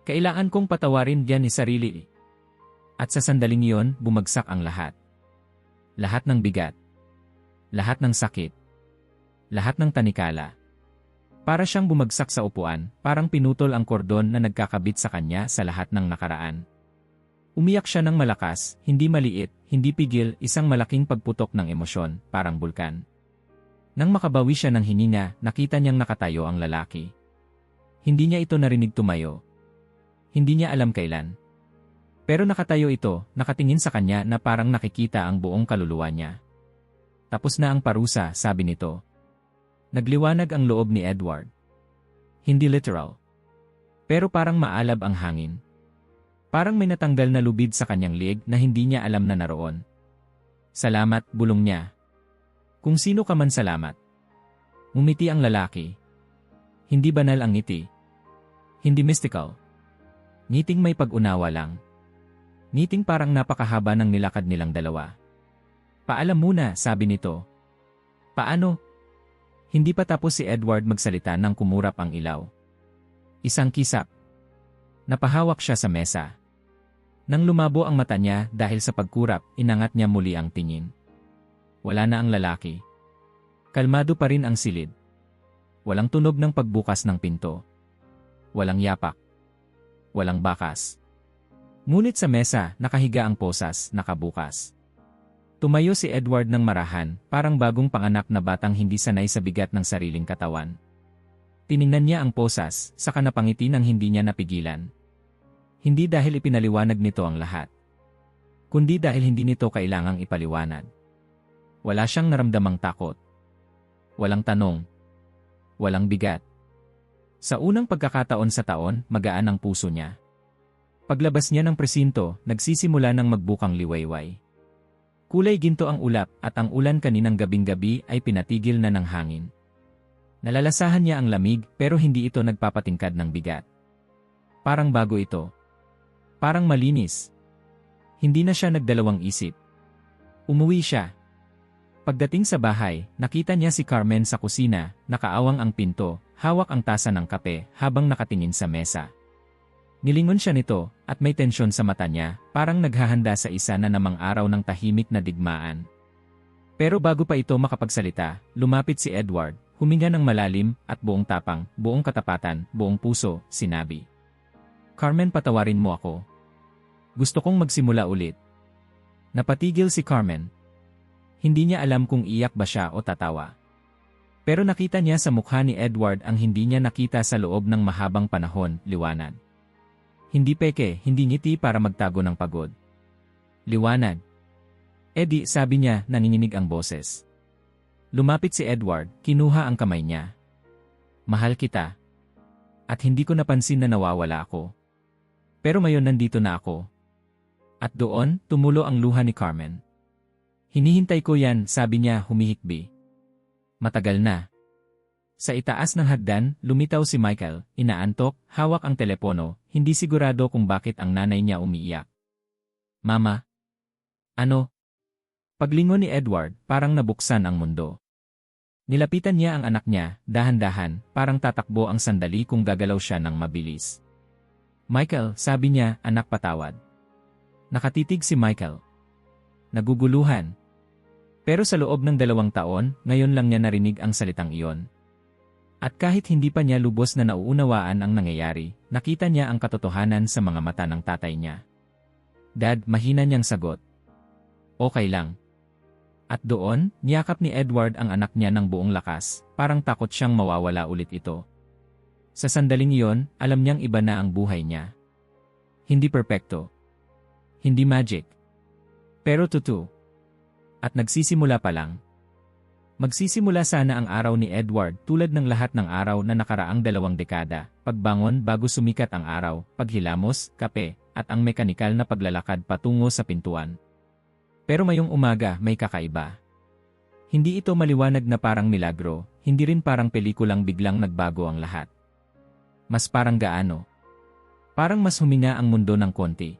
Kailangan kong patawarin diyan ni sarili. At sa sandaling iyon, bumagsak ang lahat. Lahat ng bigat. Lahat ng sakit. Lahat ng tanikala. Para siyang bumagsak sa upuan, parang pinutol ang kordon na nagkakabit sa kanya sa lahat ng nakaraan. Umiyak siya ng malakas, hindi maliit, hindi pigil, isang malaking pagputok ng emosyon, parang bulkan. Nang makabawi siya ng hininga, nakita niyang nakatayo ang lalaki. Hindi niya ito narinig tumayo. Hindi niya alam kailan. Pero nakatayo ito, nakatingin sa kanya na parang nakikita ang buong kaluluwa niya. Tapos na ang parusa, sabi nito. Nagliwanag ang loob ni Edward. Hindi literal. Pero parang maalab ang hangin. Parang may natanggal na lubid sa kanyang liig na hindi niya alam na naroon. Salamat, bulong niya. Kung sino ka man salamat. Ngumiti ang lalaki. Hindi banal ang ngiti. Hindi mystical. Ngiting may pag-unawa lang. Ngiting parang napakahaba ng nilakad nilang dalawa. Paalam muna, sabi nito. Paano? Hindi pa tapos si Edward magsalita nang kumurap ang ilaw. Isang kisap. Napahawak siya sa mesa. Nang lumabo ang mata niya dahil sa pagkurap, inangat niya muli ang tingin. Wala na ang lalaki. Kalmado pa rin ang silid. Walang tunog ng pagbukas ng pinto. Walang yapak. Walang bakas. Ngunit sa mesa, nakahiga ang posas, nakabukas. Tumayo si Edward ng marahan, parang bagong panganak na batang hindi sanay sa bigat ng sariling katawan. Tiningnan niya ang posas, saka napangiti nang hindi niya napigilan. Hindi dahil ipinaliwanag nito ang lahat. Kundi dahil hindi nito kailangang ipaliwanag. Wala siyang naramdamang takot. Walang tanong. Walang bigat. Sa unang pagkakataon sa taon, magaan ang puso niya. Paglabas niya ng presinto, nagsisimula ng magbukang liwayway. Kulay ginto ang ulap at ang ulan kaninang gabing-gabi ay pinatigil na ng hangin. Nalalasahan niya ang lamig pero hindi ito nagpapatingkad ng bigat. Parang bago ito. Parang malinis. Hindi na siya nagdalawang isip. Umuwi siya. Pagdating sa bahay, nakita niya si Carmen sa kusina, nakaawang ang pinto, hawak ang tasa ng kape habang nakatingin sa mesa. Nilingon siya nito, at may tensyon sa mata niya, parang naghahanda sa isa na namang araw ng tahimik na digmaan. Pero bago pa ito makapagsalita, lumapit si Edward, huminga ng malalim, at buong tapang, buong katapatan, buong puso, sinabi. Carmen, patawarin mo ako. Gusto kong magsimula ulit. Napatigil si Carmen. Hindi niya alam kung iyak ba siya o tatawa. Pero nakita niya sa mukha ni Edward ang hindi niya nakita sa loob ng mahabang panahon, liwanag. Hindi peke, hindi ngiti para magtago ng pagod. Liwanag. Eddie, sabi niya, nanginginig ang boses. Lumapit si Edward, kinuha ang kamay niya. Mahal kita. At hindi ko napansin na nawawala ako. Pero ngayon nandito na ako. At doon, tumulo ang luha ni Carmen. Hinihintay ko yan, sabi niya, humihikbi. Matagal na. Sa itaas ng hagdan, lumitaw si Michael, inaantok, hawak ang telepono, hindi sigurado kung bakit ang nanay niya umiiyak. Mama. Ano? Paglingon ni Edward, parang nabuksan ang mundo. Nilapitan niya ang anak niya, dahan-dahan, parang tatakbo ang sandali kung gagalaw siya ng mabilis. Michael, sabi niya, anak patawad. Nakatitig si Michael. Naguguluhan. Pero sa loob ng 2 taon, ngayon lang niya narinig ang salitang iyon. At kahit hindi pa niya lubos na nauunawaan ang nangyayari, nakita niya ang katotohanan sa mga mata ng tatay niya. Dad, mahina niyang sagot. Okay lang. At doon, niyakap ni Edward ang anak niya ng buong lakas, parang takot siyang mawawala ulit ito. Sa sandaling iyon, alam niyang iba na ang buhay niya. Hindi perpekto. Hindi magic. Pero totoo. At nagsisimula pa lang. Magsisimula sana ang araw ni Edward tulad ng lahat ng araw na nakaraang 2 dekada, pagbangon bago sumikat ang araw, paghilamos, kape, at ang mekanikal na paglalakad patungo sa pintuan. Pero ngayong umaga may kakaiba. Hindi ito maliwanag na parang milagro, hindi rin parang pelikulang biglang nagbago ang lahat. Mas parang gaano. Parang mas huminga ang mundo ng konti.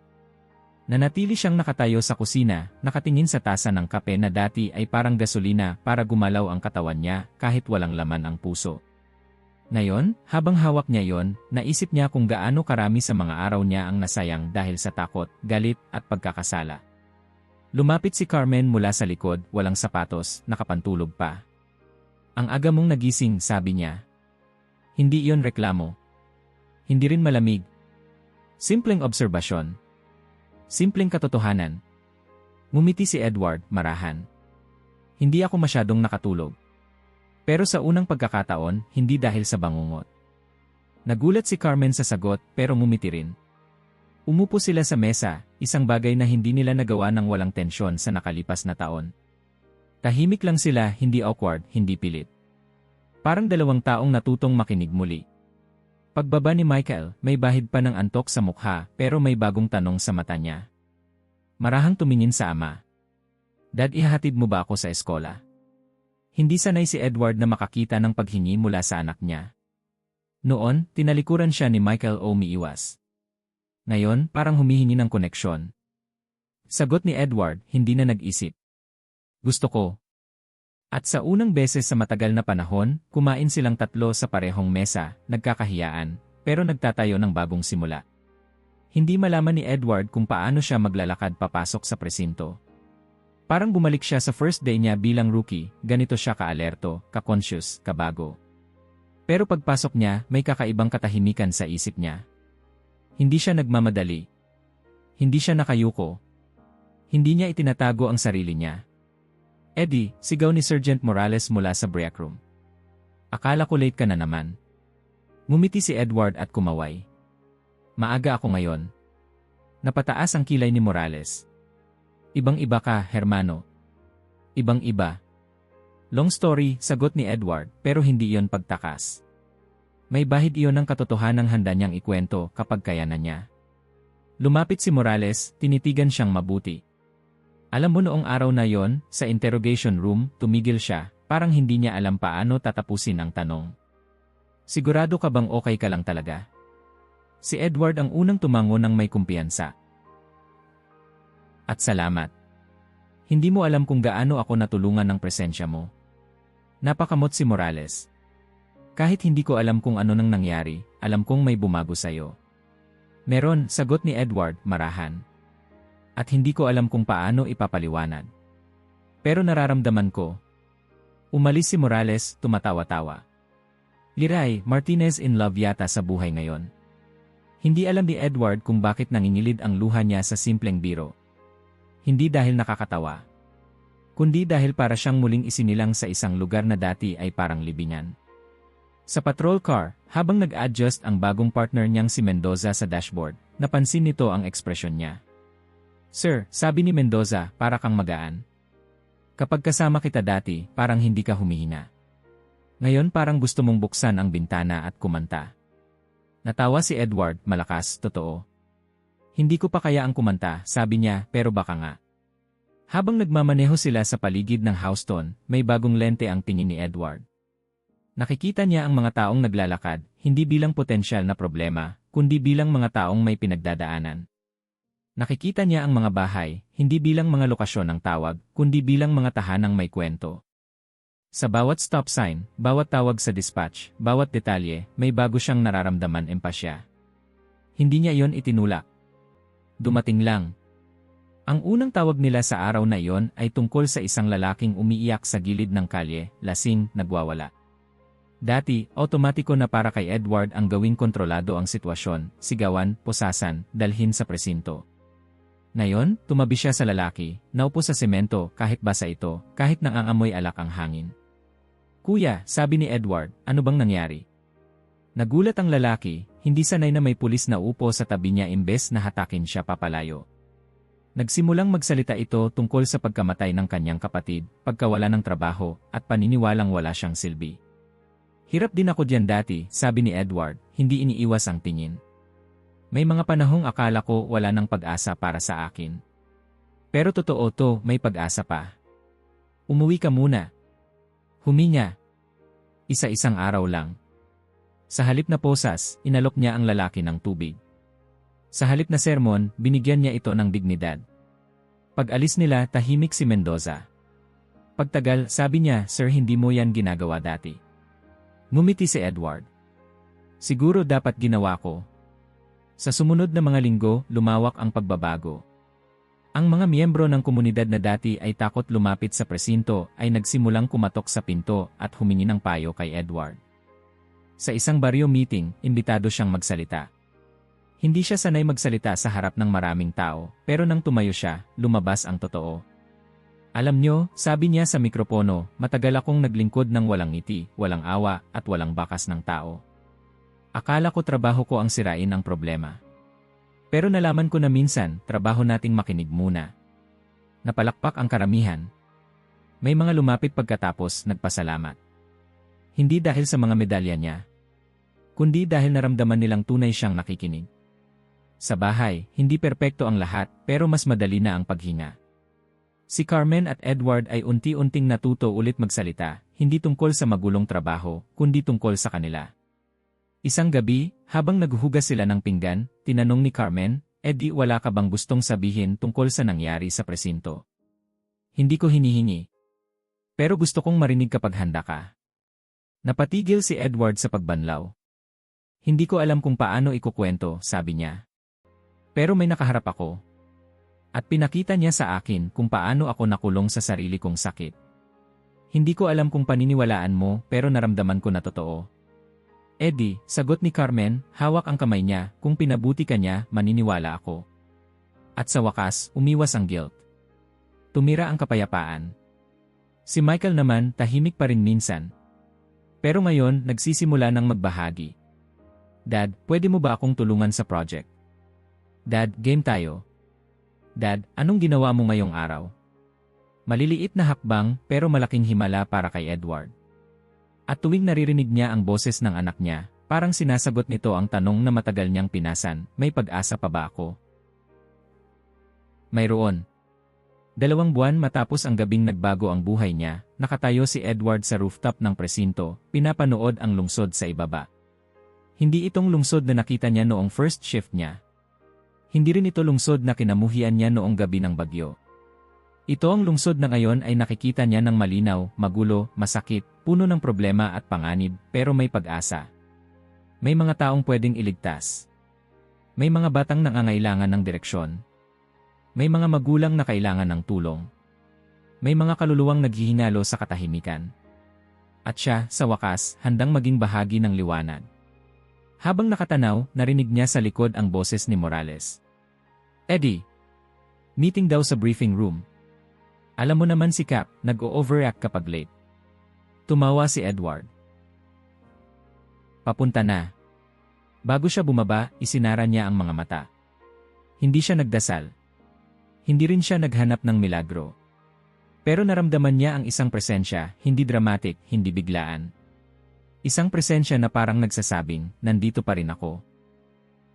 Nanatili siyang nakatayo sa kusina, nakatingin sa tasa ng kape na dati ay parang gasolina para gumalaw ang katawan niya kahit walang laman ang puso. Ngayon, habang hawak niya yon, naisip niya kung gaano karami sa mga araw niya ang nasayang dahil sa takot, galit at pagkakasala. Lumapit si Carmen mula sa likod, walang sapatos, nakapantulog pa. Ang aga mong nagising, sabi niya. Hindi iyon reklamo. Hindi rin malamig. Simpleng obserbasyon. Simpleng katotohanan. Ngumiti si Edward, marahan. Hindi ako masyadong nakatulog. Pero sa unang pagkakataon, hindi dahil sa bangungot. Nagulat si Carmen sa sagot, pero ngumiti rin. Umupo sila sa mesa, isang bagay na hindi nila nagawa ng walang tensyon sa nakalipas na taon. Tahimik lang sila, hindi awkward, hindi pilit. Parang 2 taong natutong makinig muli. Pagbaba ni Michael, may bahid pa ng antok sa mukha pero may bagong tanong sa mata niya. Marahang tumingin sa ama. Dad, ihahatid mo ba ako sa eskola? Hindi sanay si Edward na makakita ng paghingi mula sa anak niya. Noon, tinalikuran siya ni Michael o umiiwas. Ngayon, parang humihingi ng koneksyon. Sagot ni Edward, hindi na nag-isip. Gusto ko. At sa unang beses sa matagal na panahon, kumain silang 3 sa parehong mesa, nagkakahiyaan, pero nagtatayo ng bagong simula. Hindi malaman ni Edward kung paano siya maglalakad papasok sa presinto. Parang bumalik siya sa first day niya bilang rookie, ganito siya ka-alerto, ka-conscious, kabago. Pero pagpasok niya, may kakaibang katahimikan sa isip niya. Hindi siya nagmamadali. Hindi siya nakayuko. Hindi niya itinatago ang sarili niya. Eddie, sigaw ni Sergeant Morales mula sa break room. Akala ko late ka na naman. Ngumiti si Edward at kumaway. Maaga ako ngayon. Napataas ang kilay ni Morales. Ibang-iba ka, hermano. Ibang-iba. Long story, sagot ni Edward, pero hindi iyon pagtakas. May bahid iyon ng katotohanang handa niyang ikwento kapag kayanan niya. Lumapit si Morales, tinitigan siyang mabuti. Alam mo noong araw na yon, sa interrogation room, tumigil siya, parang hindi niya alam paano tatapusin ang tanong. Sigurado ka bang okay ka lang talaga? Si Edward ang unang tumango ng may kumpiyansa. At salamat. Hindi mo alam kung gaano ako natulungan ng presensya mo. Napakamot si Morales. Kahit hindi ko alam kung ano nang nangyari, alam kong may bumago sa'yo. Meron, sagot ni Edward, marahan. At hindi ko alam kung paano ipapaliwanag. Pero nararamdaman ko. Umalis si Morales, tumatawa-tawa. Liray, Martinez in love yata sa buhay ngayon. Hindi alam ni Edward kung bakit nangingilid ang luha niya sa simpleng biro. Hindi dahil nakakatawa. Kundi dahil para siyang muling isinilang sa isang lugar na dati ay parang libingan. Sa patrol car, habang nag-adjust ang bagong partner niyang si Mendoza sa dashboard, napansin nito ang ekspresyon niya. Sir, sabi ni Mendoza, para kang magaan. Kapag kasama kita dati, parang hindi ka humihina. Ngayon parang gusto mong buksan ang bintana at kumanta. Natawa si Edward, malakas, totoo. Hindi ko pa kaya ang kumanta, sabi niya, pero baka nga. Habang nagmamaneho sila sa paligid ng Houston, may bagong lente ang tingin ni Edward. Nakikita niya ang mga taong naglalakad, hindi bilang potensyal na problema, kundi bilang mga taong may pinagdadaanan. Nakikita niya ang mga bahay, hindi bilang mga lokasyon ng tawag, kundi bilang mga tahanang may kwento. Sa bawat stop sign, bawat tawag sa dispatch, bawat detalye, may bago siyang nararamdaman empasya. Hindi niya iyon itinulak. Dumating lang. Ang unang tawag nila sa araw na iyon ay tungkol sa isang lalaking umiiyak sa gilid ng kalye, lasing, nagwawala. Dati, automatiko na para kay Edward ang gawing kontrolado ang sitwasyon, sigawan, pusasan, dalhin sa presinto. Ngayon, tumabi siya sa lalaki, naupo sa semento kahit basa ito, kahit nangangamoy alak ang hangin. Kuya, sabi ni Edward, ano bang nangyari? Nagulat ang lalaki, hindi sanay na may pulis na upo sa tabi niya imbes na hatakin siya papalayo. Nagsimulang magsalita ito tungkol sa pagkamatay ng kanyang kapatid, pagkawala ng trabaho, at paniniwalang wala siyang silbi. Hirap din ako diyan dati, sabi ni Edward, hindi iniiwas ang tingin. May mga panahong akala ko wala ng pag-asa para sa akin. Pero totoo to, may pag-asa pa. Umuwi ka muna. Huminga. Isa-isang araw lang. Sa halip na posas, inalok niya ang lalaki ng tubig. Sa halip na sermon, binigyan niya ito ng dignidad. Pag-alis nila, tahimik si Mendoza. Pagtagal, sabi niya, Sir, hindi mo yan ginagawa dati. Ngumiti si Edward. Siguro dapat ginawa ko. Sa sumunod na mga linggo, lumawak ang pagbabago. Ang mga miyembro ng komunidad na dati ay takot lumapit sa presinto ay nagsimulang kumatok sa pinto at humingi ng payo kay Edward. Sa isang baryo meeting, imbitado siyang magsalita. Hindi siya sanay magsalita sa harap ng maraming tao, pero nang tumayo siya, lumabas ang totoo. Alam nyo, sabi niya sa mikropono, matagal akong naglingkod ng walang ngiti, walang awa, at walang bakas ng tao. Akala ko trabaho ko ang sirain ang problema. Pero nalaman ko na minsan, trabaho nating makinig muna. Napalakpak ang karamihan. May mga lumapit pagkatapos nagpasalamat. Hindi dahil sa mga medalya niya, kundi dahil naramdaman nilang tunay siyang nakikinig. Sa bahay, hindi perpekto ang lahat, pero mas madali na ang paghinga. Si Carmen at Edward ay unti-unting natuto ulit magsalita, hindi tungkol sa magulong trabaho, kundi tungkol sa kanila. Isang gabi, habang naghuhugas sila ng pinggan, tinanong ni Carmen, Eddie, wala ka bang gustong sabihin tungkol sa nangyari sa presinto? Hindi ko hinihingi. Pero gusto kong marinig kapag handa ka. Napatigil si Edward sa pagbanlaw. Hindi ko alam kung paano ikukwento, sabi niya. Pero may nakaharap ako. At pinakita niya sa akin kung paano ako nakulong sa sarili kong sakit. Hindi ko alam kung paniniwalaan mo, pero naramdaman ko na totoo. Eddie, sagot ni Carmen, hawak ang kamay niya, kung pinabuti ka niya, maniniwala ako. At sa wakas, umiwas ang guilt. Tumira ang kapayapaan. Si Michael naman, tahimik pa rin minsan. Pero ngayon, nagsisimula ng magbahagi. Dad, pwede mo ba akong tulungan sa project? Dad, game tayo. Dad, anong ginawa mo ngayong araw? Maliliit na hakbang, pero malaking himala para kay Edward. At tuwing naririnig niya ang boses ng anak niya, parang sinasagot nito ang tanong na matagal niyang pinasan, may pag-asa pa ba ako? Mayroon. 2 buwan matapos ang gabing nagbago ang buhay niya, nakatayo si Edward sa rooftop ng presinto, pinapanood ang lungsod sa ibaba. Hindi itong lungsod na nakita niya noong first shift niya. Hindi rin ito lungsod na kinamuhian niya noong gabi ng bagyo. Ito ang lungsod na ngayon ay nakikita niya ng malinaw, magulo, masakit, puno ng problema at panganib, pero may pag-asa. May mga taong pwedeng iligtas. May mga batang nangangailangan ng direksyon. May mga magulang na kailangan ng tulong. May mga kaluluwang naghihinalo sa katahimikan. At siya, sa wakas, handang maging bahagi ng liwanag. Habang nakatanaw, narinig niya sa likod ang boses ni Morales. Eddie! Meeting daw sa briefing room. Alam mo naman si Cap, nag-o-overact kapag late. Tumawa si Edward. Papunta na. Bago siya bumaba, isinara niya ang mga mata. Hindi siya nagdasal. Hindi rin siya naghanap ng milagro. Pero naramdaman niya ang isang presensya, hindi dramatic, hindi biglaan. Isang presensya na parang nagsasabing, nandito pa rin ako.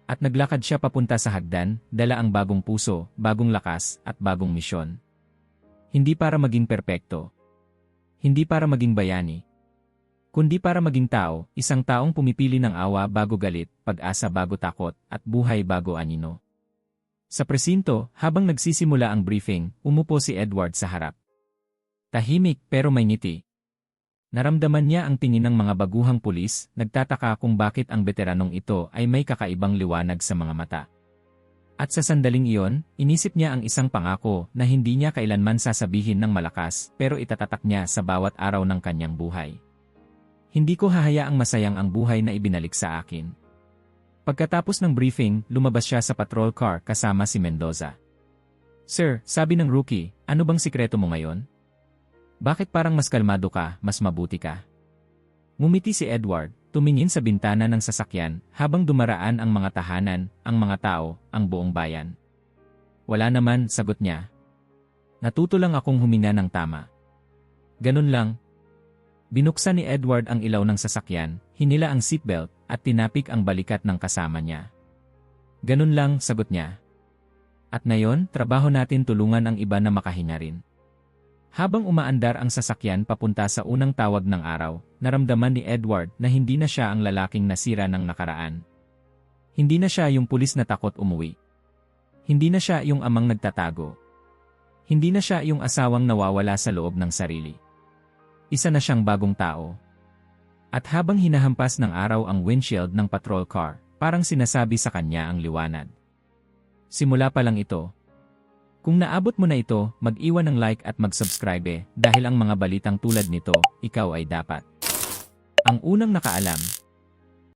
At naglakad siya papunta sa hagdan, dala ang bagong puso, bagong lakas, at bagong misyon. Hindi para maging perpekto. Hindi para maging bayani. Kundi para maging tao, isang taong pumipili ng awa bago galit, pag-asa bago takot, at buhay bago anino. Sa presinto, habang nagsisimula ang briefing, umupo si Edward sa harap. Tahimik pero may ngiti. Naramdaman niya ang tingin ng mga baguhang pulis, nagtataka kung bakit ang veteranong ito ay may kakaibang liwanag sa mga mata. At sa sandaling iyon, inisip niya ang isang pangako na hindi niya kailanman sasabihin ng malakas pero itatatak niya sa bawat araw ng kanyang buhay. Hindi ko hahayaang masayang ang buhay na ibinalik sa akin. Pagkatapos ng briefing, lumabas siya sa patrol car kasama si Mendoza. Sir, sabi ng rookie, ano bang sikreto mo ngayon? Bakit parang mas kalmado ka, mas mabuti ka? Ngumiti si Edward, tumingin sa bintana ng sasakyan habang dumaraan ang mga tahanan, ang mga tao, ang buong bayan. Wala naman, sagot niya. Natuto lang akong huminga ng tama. Ganun lang. Binuksan ni Edward ang ilaw ng sasakyan, hinila ang seatbelt, at tinapik ang balikat ng kasama niya. Ganun lang, sagot niya. At ngayon, trabaho natin tulungan ang iba na makahinga rin. Habang umaandar ang sasakyan papunta sa unang tawag ng araw, naramdaman ni Edward na hindi na siya ang lalaking nasira ng nakaraan. Hindi na siya yung pulis na takot umuwi. Hindi na siya yung amang nagtatago. Hindi na siya yung asawang nawawala sa loob ng sarili. Isa na siyang bagong tao. At habang hinahampas ng araw ang windshield ng patrol car, parang sinasabi sa kanya ang liwanag. Simula pa lang ito. Kung naabot mo na ito, mag-iwan ng like at mag-subscribe dahil ang mga balitang tulad nito, ikaw ay dapat. Ang unang nakaalam.